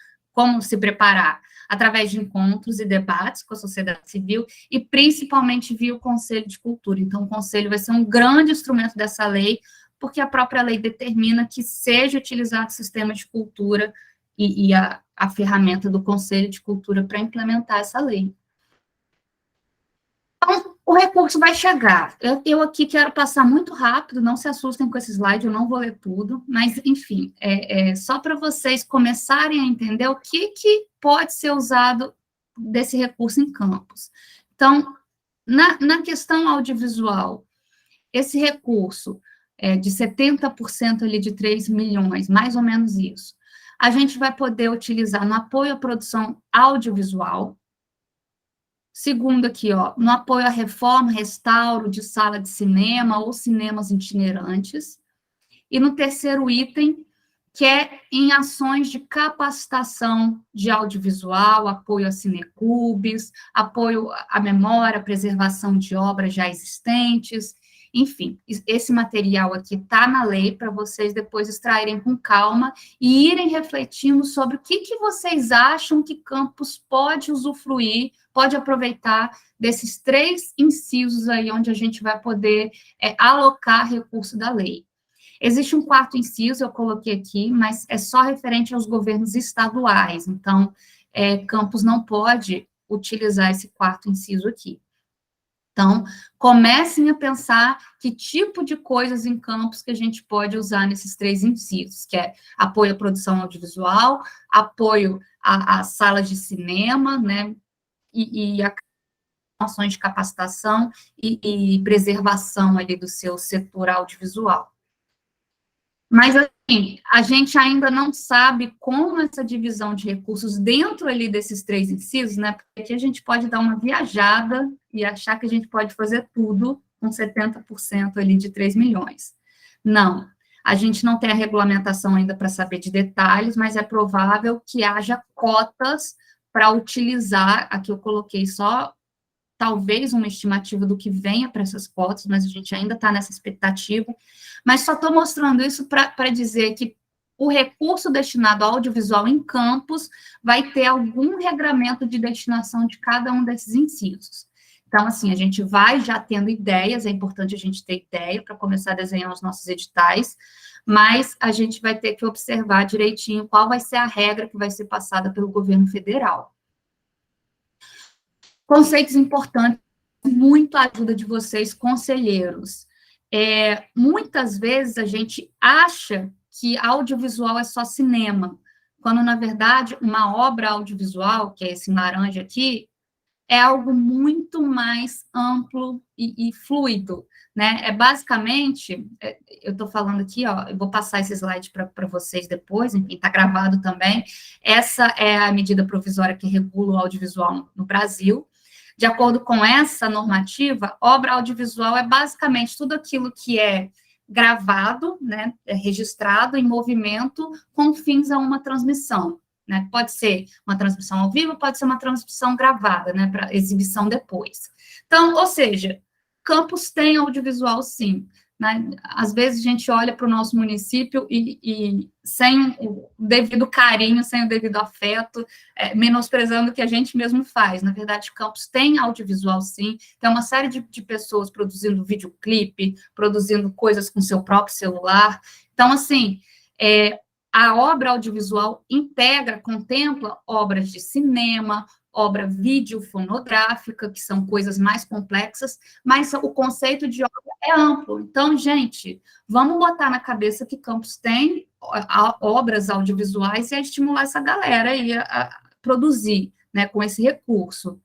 Speaker 16: se preparar, através de encontros e debates com a sociedade civil, e principalmente via o Conselho de Cultura, então o Conselho vai ser um grande instrumento dessa lei, porque a própria lei determina que seja utilizado o sistema de cultura e a ferramenta do Conselho de Cultura para implementar essa lei. Então, O recurso vai chegar. Eu aqui quero passar muito rápido, não se assustem com esse slide, eu não vou ler tudo, mas, enfim, só para vocês começarem a entender o que pode ser usado desse recurso em campos. Então, na questão audiovisual, esse recurso de 70% ali de 3 milhões, mais ou menos isso, a gente vai poder utilizar no apoio à produção audiovisual. Segundo aqui, ó, no apoio à reforma, restauro de sala de cinema ou cinemas itinerantes. E no terceiro item, que é em ações de capacitação de audiovisual, apoio a cineclubes, apoio à memória, preservação de obras já existentes. Enfim, esse material aqui está na lei para vocês depois extraírem com calma e irem refletindo sobre o que vocês acham que campus pode usufruir, pode aproveitar desses 3 incisos aí onde a gente vai poder alocar recurso da lei. Existe um 4º inciso, eu coloquei aqui, mas é só referente aos governos estaduais, então, campus não pode utilizar esse 4º inciso aqui. Então, comecem a pensar que tipo de coisas em campos que a gente pode usar nesses 3 incisos, que é apoio à produção audiovisual, apoio à sala de cinema, né, e a ações de capacitação e preservação ali do seu setor audiovisual. Mas, assim, a gente ainda não sabe como essa divisão de recursos dentro ali desses 3 incisos, né, porque aqui a gente pode dar uma viajada e achar que a gente pode fazer tudo com 70% ali de 3 milhões. Não, a gente não tem a regulamentação ainda para saber de detalhes, mas é provável que haja cotas para utilizar, aqui eu coloquei só talvez uma estimativa do que venha para essas cotas, mas a gente ainda está nessa expectativa, mas só estou mostrando isso para dizer que o recurso destinado ao audiovisual em campus vai ter algum regramento de destinação de cada um desses incisos. Então, assim, a gente vai já tendo ideias, é importante a gente ter ideia para começar a desenhar os nossos editais, mas a gente vai ter que observar direitinho qual vai ser a regra que vai ser passada pelo governo federal. Conceitos importantes, muito a ajuda de vocês, conselheiros. Muitas vezes a gente acha que audiovisual é só cinema, quando, na verdade, uma obra audiovisual, que é esse laranja aqui, é algo muito mais amplo e fluido, né? Basicamente, eu estou falando aqui, ó, eu vou passar esse slide para vocês depois, enfim, está gravado também. Essa é a medida provisória que regula o audiovisual no Brasil. De acordo com essa normativa, obra audiovisual é basicamente tudo aquilo que é gravado, né, registrado em movimento com fins a uma transmissão, né? Pode ser uma transmissão ao vivo, pode ser uma transmissão gravada, né, para exibição depois. Então, ou seja, campus tem audiovisual, sim, né? Às vezes a gente olha para o nosso município e sem o devido carinho, sem o devido afeto, menosprezando o que a gente mesmo faz. Na verdade, campus tem audiovisual, sim, tem uma série de pessoas produzindo videoclipe, produzindo coisas com seu próprio celular. Então, assim, a obra audiovisual contempla obras de cinema, obra videofonográfica, que são coisas mais complexas, mas o conceito de obra é amplo. Então, gente, vamos botar na cabeça que campus tem obras audiovisuais e a estimular essa galera aí a produzir, né, com esse recurso.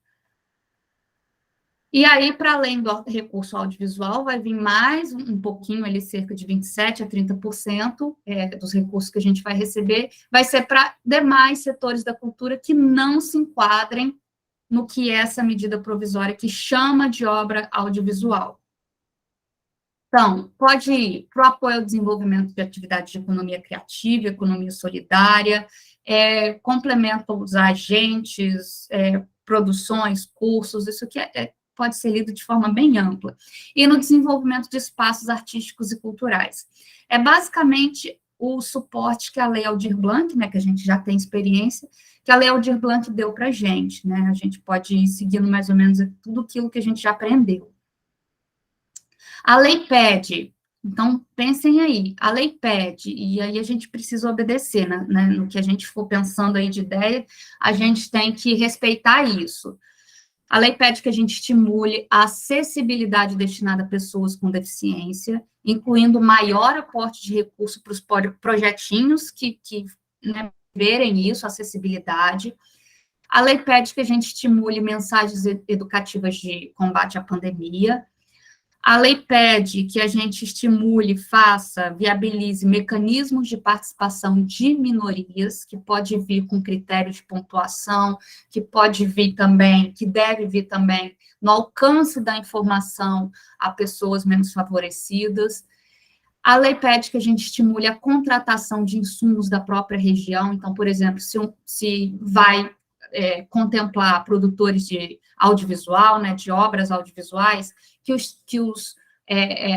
Speaker 16: E aí, para além do recurso audiovisual, vai vir mais um pouquinho ali, cerca de 27% a 30% dos recursos que a gente vai receber, vai ser para demais setores da cultura que não se enquadrem no que é essa medida provisória que chama de obra audiovisual. Então, pode ir para o apoio ao desenvolvimento de atividades de economia criativa, economia solidária, complementa os agentes, produções, cursos, isso que pode ser lido de forma bem ampla, e no desenvolvimento de espaços artísticos e culturais. É basicamente o suporte que a Lei Aldir Blanc, né, que a gente já tem experiência, que a Lei Aldir Blanc deu para a gente, né, a gente pode ir seguindo mais ou menos tudo aquilo que a gente já aprendeu. A lei pede, então pensem aí, a lei pede, e aí a gente precisa obedecer, né, no que a gente for pensando aí de ideia, a gente tem que respeitar isso. A lei pede que a gente estimule a acessibilidade destinada a pessoas com deficiência, incluindo maior aporte de recurso para os projetinhos que né, verem isso, acessibilidade. A lei pede que a gente estimule mensagens educativas de combate à pandemia. A lei pede que a gente estimule, faça, viabilize mecanismos de participação de minorias, que pode vir com critério de pontuação, que pode vir também, que deve vir também no alcance da informação a pessoas menos favorecidas. A lei pede que a gente estimule a contratação de insumos da própria região. Então, por exemplo, se vai contemplar produtores de audiovisual, né, de obras audiovisuais, que os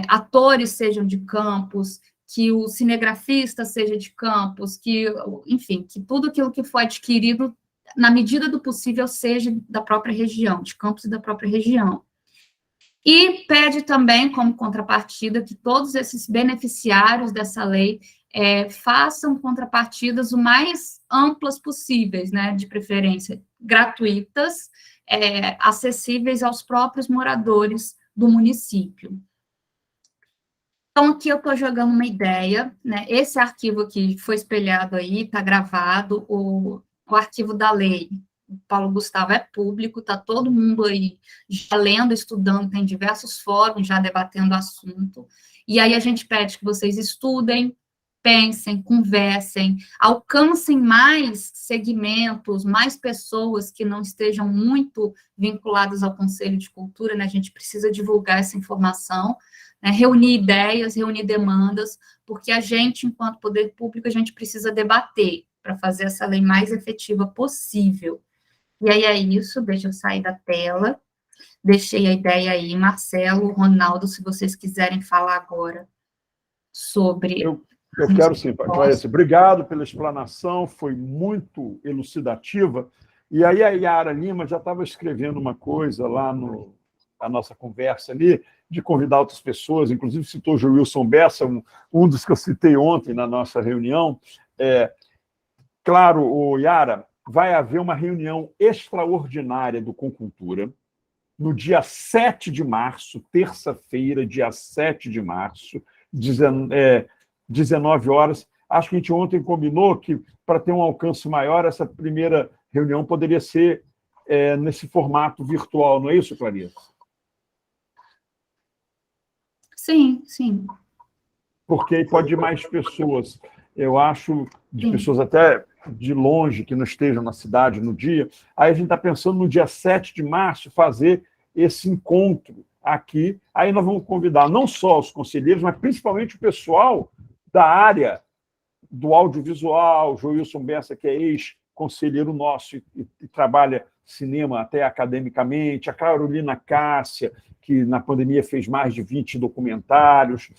Speaker 16: atores sejam de Campos, que o cinegrafista seja de Campos, que, enfim, que tudo aquilo que foi adquirido, na medida do possível, seja da própria região, de Campos e da própria região. E pede também, como contrapartida, que todos esses beneficiários dessa lei façam contrapartidas o mais amplas possíveis, né, de preferência gratuitas, acessíveis aos próprios moradores do município. Então, aqui eu estou jogando uma ideia, né, esse arquivo aqui foi espelhado aí, está gravado, o arquivo da lei, Paulo Gustavo, é público, está todo mundo aí já lendo, estudando, tem diversos fóruns já debatendo o assunto, e aí a gente pede que vocês estudem, pensem, conversem, alcancem mais segmentos, mais pessoas que não estejam muito vinculadas ao Conselho de Cultura, né? A gente precisa divulgar essa informação, né? Reunir ideias, reunir demandas, porque a gente, enquanto poder público, a gente precisa debater para fazer essa lei mais efetiva possível. E aí é isso, deixa eu sair da tela, deixei a ideia aí, Marcelo, Ronaldo, se vocês quiserem falar agora sobre...
Speaker 3: Eu quero sim, Clarice. Obrigado pela explanação, foi muito elucidativa. E aí a Yara Lima já estava escrevendo uma coisa lá na nossa conversa ali, de convidar outras pessoas, inclusive citou o Wilson Bessa, um dos que eu citei ontem na nossa reunião. Claro, Yara, vai haver uma reunião extraordinária do Concultura, no dia 7 de março, terça-feira, dia 7 de março, 19 horas. Acho que a gente ontem combinou que, para ter um alcance maior, essa primeira reunião poderia ser nesse formato virtual, não é isso, Clarice?
Speaker 16: Sim, sim.
Speaker 3: Porque aí pode ir mais pessoas. Eu acho, de pessoas até de longe, que não estejam na cidade no dia. Aí a gente está pensando no dia 7 de março fazer esse encontro aqui. Aí nós vamos convidar não só os conselheiros, mas principalmente o pessoal da área do audiovisual, Joilson Bessa, que é ex-conselheiro nosso e trabalha cinema até academicamente, a Carolina Cássia, que na pandemia fez mais de 20 documentários,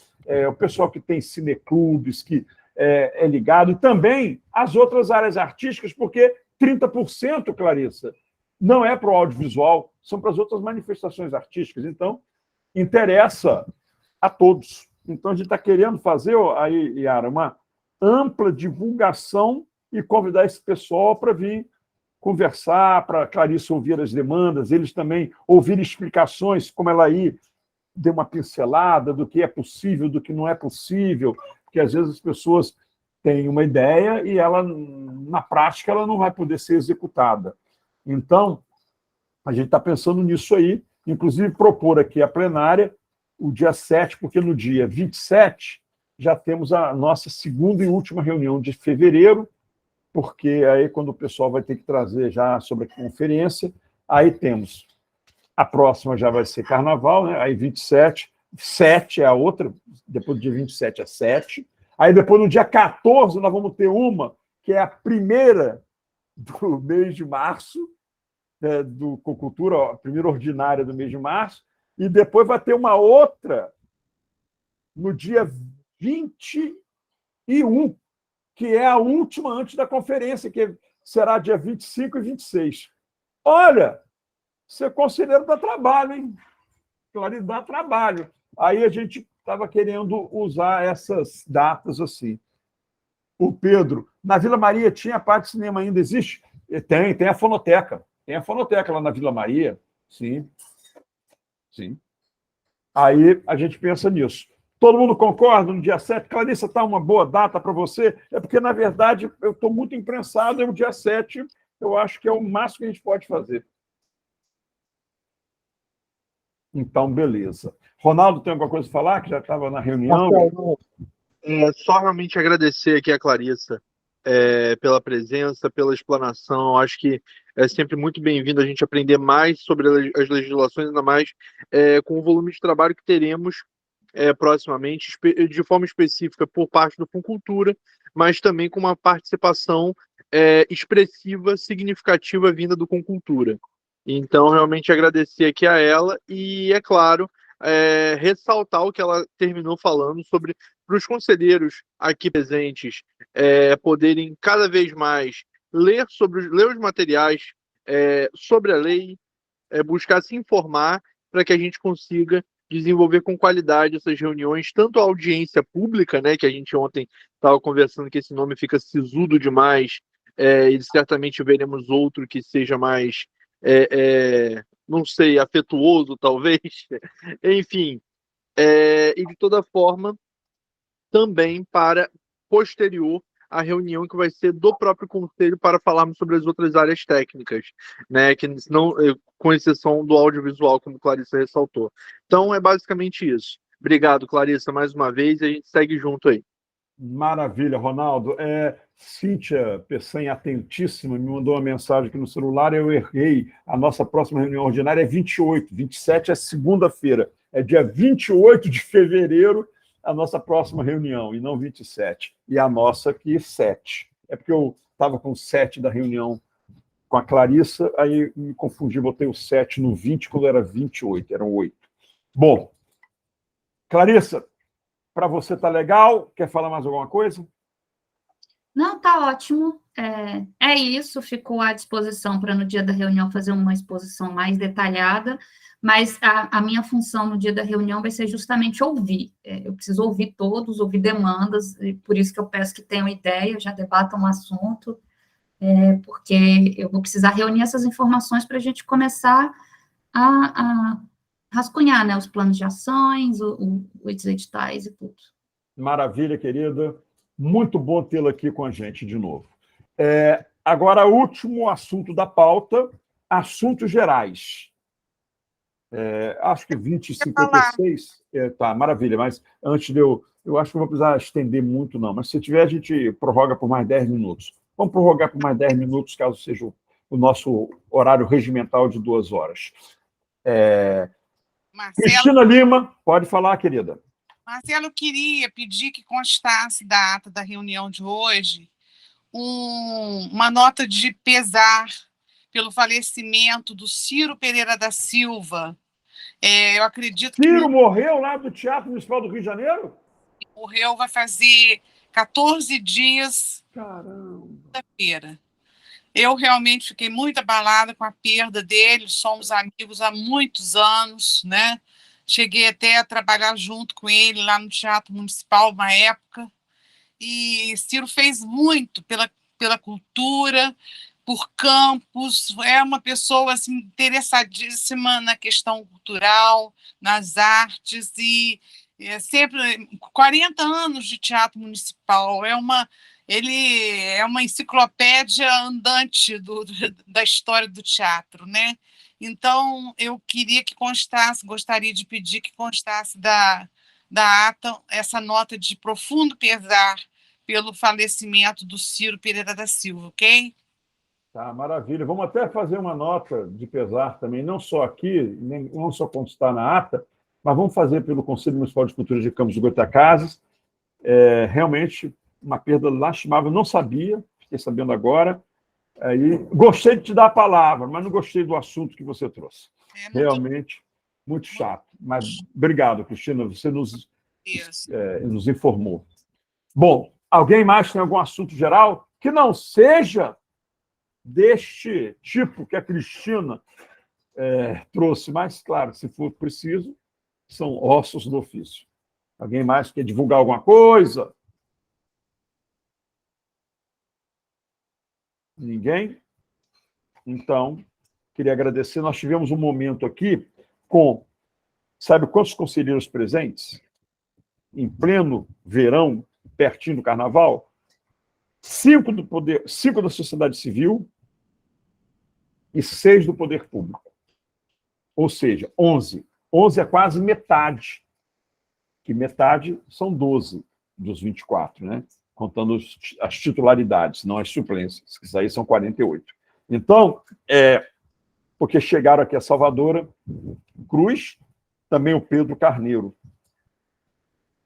Speaker 3: o pessoal que tem cineclubes, que é ligado, e também as outras áreas artísticas, porque 30%, Clarissa, não é para o audiovisual, são para as outras manifestações artísticas. Então, interessa a todos. Então, a gente está querendo fazer, aí, Yara, uma ampla divulgação e convidar esse pessoal para vir conversar, para a Clarissa ouvir as demandas, eles também ouvirem explicações, como ela aí deu uma pincelada do que é possível, do que não é possível, porque às vezes as pessoas têm uma ideia e ela, na prática, ela não vai poder ser executada. Então, a gente está pensando nisso aí, inclusive propor aqui a plenária o dia 7, porque no dia 27 já temos a nossa segunda e última reunião de fevereiro, porque aí quando o pessoal vai ter que trazer já sobre a conferência, aí temos a próxima já vai ser carnaval, né? Aí 27, 7 é a outra, depois do dia 27 é 7, aí depois no dia 14 nós vamos ter uma, que é a primeira do mês de março, do Concultura, a primeira ordinária do mês de março, e depois vai ter uma outra no dia 21, que é a última antes da conferência, que será dia 25 e 26. Olha, ser conselheiro dá trabalho, hein? Claro, dá trabalho. Aí a gente estava querendo usar essas datas assim. O Pedro, na Vila Maria tinha a parte de cinema ainda, existe? Tem a fonoteca. Tem a fonoteca lá na Vila Maria. Sim. Sim. Aí a gente pensa nisso. Todo mundo concorda no dia 7? Clarissa, está uma boa data para você? É porque, na verdade, eu estou muito imprensado, e o dia 7 eu acho que é o máximo que a gente pode fazer. Então, beleza. Ronaldo, tem alguma coisa a falar, que já estava na reunião?
Speaker 10: Só realmente agradecer aqui a Clarissa pela presença, pela explanação. Acho que é sempre muito bem-vindo a gente aprender mais sobre as legislações, ainda mais com o volume de trabalho que teremos proximamente, de forma específica por parte do Funcultura, mas também com uma participação expressiva, significativa vinda do Concultura. Então, realmente agradecer aqui a ela e, é claro, ressaltar o que ela terminou falando sobre para os conselheiros aqui presentes poderem cada vez mais ler os materiais sobre a lei, buscar se informar para que a gente consiga desenvolver com qualidade essas reuniões, tanto a audiência pública, né, que a gente ontem estava conversando que esse nome fica sisudo demais, e certamente veremos outro que seja mais, não sei, afetuoso, talvez. Enfim, e de toda forma, também para posterior à reunião que vai ser do próprio conselho para falarmos sobre as outras áreas técnicas, né, que não, com exceção do audiovisual, como Clarissa ressaltou. Então, é basicamente isso. Obrigado, Clarissa, mais uma vez, e a gente segue junto aí.
Speaker 3: Maravilha, Ronaldo. Cíntia Peçanha, atentíssima, me mandou uma mensagem aqui no celular, eu errei. A nossa próxima reunião ordinária é 28, 27 é segunda-feira. É dia 28 de fevereiro, a nossa próxima reunião, e não 27. E a nossa aqui, 7. É porque eu estava com 7 da reunião com a Clarissa, aí me confundi, botei o 7 no 20, quando era 28, eram 8. Bom, Clarissa, para você tá legal? Quer falar mais alguma coisa?
Speaker 16: Não, tá ótimo. É isso, ficou à disposição para no dia da reunião fazer uma exposição mais detalhada, mas a minha função no dia da reunião vai ser justamente ouvir. Eu preciso ouvir todos, ouvir demandas, e por isso que eu peço que tenham ideia, já debatam o assunto, porque eu vou precisar reunir essas informações para a gente começar a rascunhar, né, os planos de ações, os editais e tudo.
Speaker 3: Maravilha, querida. Muito bom tê-la aqui com a gente de novo. Agora, último assunto da pauta, assuntos gerais. Acho que 20h56. Tá, maravilha, mas antes de eu acho que não vou precisar estender muito, não, mas se tiver, a gente prorroga por mais 10 minutos. Vamos prorrogar por mais 10 minutos, caso seja o nosso horário regimental de 2 horas. Cristina Lima, pode falar, querida.
Speaker 5: Marcelo, eu queria pedir que constasse da ata da reunião de hoje uma nota de pesar pelo falecimento do Ciro Pereira da Silva. Eu acredito que...
Speaker 3: Ciro morreu lá do Teatro Municipal do Rio de Janeiro?
Speaker 5: Morreu, vai fazer 14 dias.
Speaker 3: Caramba!
Speaker 5: Feira. Eu realmente fiquei muito abalada com a perda dele, somos amigos há muitos anos, né? Cheguei até a trabalhar junto com ele lá no Teatro Municipal, uma época, e Ciro fez muito pela cultura, por Campos, é uma pessoa assim, interessadíssima na questão cultural, nas artes, e sempre 40 anos de Teatro Municipal, ele é uma enciclopédia andante da história do teatro, né? Então, eu queria que constasse, gostaria de pedir que constasse da ata essa nota de profundo pesar pelo falecimento do Ciro Pereira da Silva, ok?
Speaker 3: Tá, maravilha. Vamos até fazer uma nota de pesar também, não só aqui, não só constar na ata, mas vamos fazer pelo Conselho Municipal de Cultura de Campos dos Goytacazes. Realmente, uma perda lastimável, não sabia, fiquei sabendo agora. Aí, gostei de te dar a palavra, mas não gostei do assunto que você trouxe. Realmente, muito chato. Mas obrigado, Cristina, você nos informou. Bom, alguém mais tem algum assunto geral que não seja deste tipo que a Cristina trouxe? Mas, claro, se for preciso, são ossos do ofício. Alguém mais quer divulgar alguma coisa? Ninguém? Então, queria agradecer. Nós tivemos um momento aqui com, sabe quantos conselheiros presentes? Em pleno verão, pertinho do carnaval, 5 do poder, 5 da sociedade civil e 6 do poder público. Ou seja, 11. 11 é quase metade, que metade são 12 dos 24, né? Contando as titularidades, não as suplências, que isso aí são 48. Então, porque chegaram aqui a Salvadora Cruz, também o Pedro Carneiro,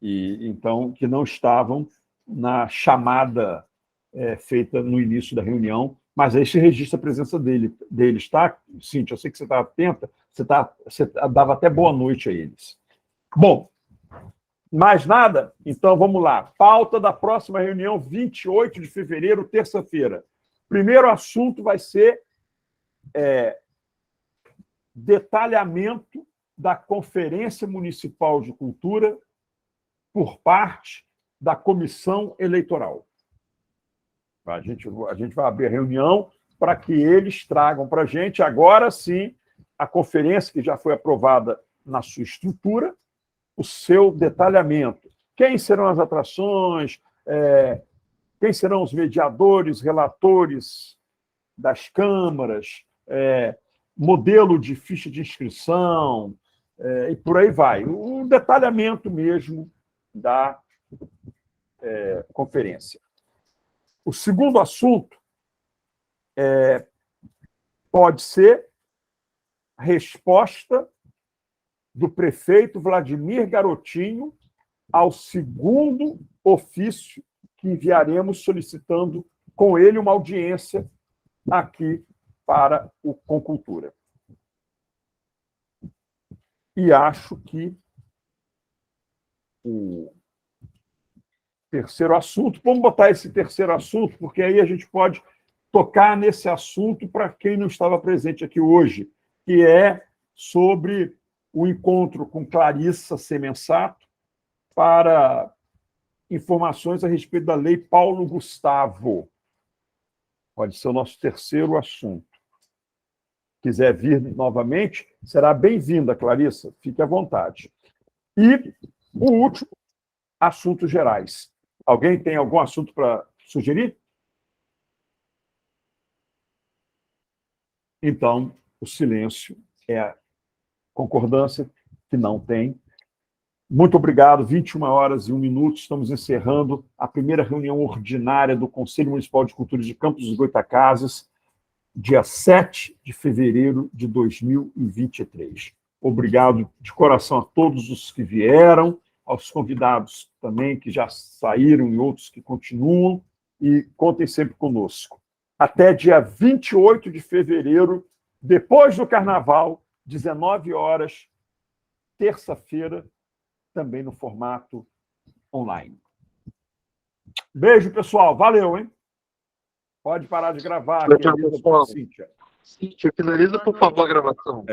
Speaker 3: e então que não estavam na chamada feita no início da reunião, mas aí se registra a presença deles, tá? Cíntia, eu sei que você está atenta, você dava até boa noite a eles. Bom, mais nada? Então vamos lá. Pauta da próxima reunião, 28 de fevereiro, terça-feira. Primeiro assunto vai ser detalhamento da Conferência Municipal de Cultura por parte da Comissão Eleitoral. A gente vai abrir a reunião para que eles tragam para a gente, agora sim, a conferência que já foi aprovada na sua estrutura, o seu detalhamento. Quem serão as atrações, quem serão os mediadores, relatores das câmaras, modelo de ficha de inscrição, e por aí vai. Um detalhamento mesmo da conferência. O segundo assunto pode ser a resposta do prefeito Vladimir Garotinho ao segundo ofício que enviaremos solicitando com ele uma audiência aqui para o Concultura. E acho que o terceiro assunto, vamos botar esse terceiro assunto, porque aí a gente pode tocar nesse assunto para quem não estava presente aqui hoje, que é sobre o encontro com Clarissa Semensato para informações a respeito da Lei Paulo Gustavo. Pode ser o nosso terceiro assunto. Quiser vir novamente, será bem-vinda, Clarissa. Fique à vontade. E o último, assuntos gerais. Alguém tem algum assunto para sugerir? Então, o silêncio é a concordância que não tem. Muito obrigado. 21h01, estamos encerrando a primeira reunião ordinária do Conselho Municipal de Cultura de Campos dos Goytacazes, dia 7 de fevereiro de 2023. Obrigado de coração a todos os que vieram, aos convidados também que já saíram e outros que continuam, e contem sempre conosco. Até dia 28 de fevereiro, depois do Carnaval, 19h, terça-feira, também no formato online. Beijo, pessoal. Valeu, hein? Pode parar de gravar.
Speaker 10: Tchau, pessoal. Cíntia, finaliza, por favor, a gravação.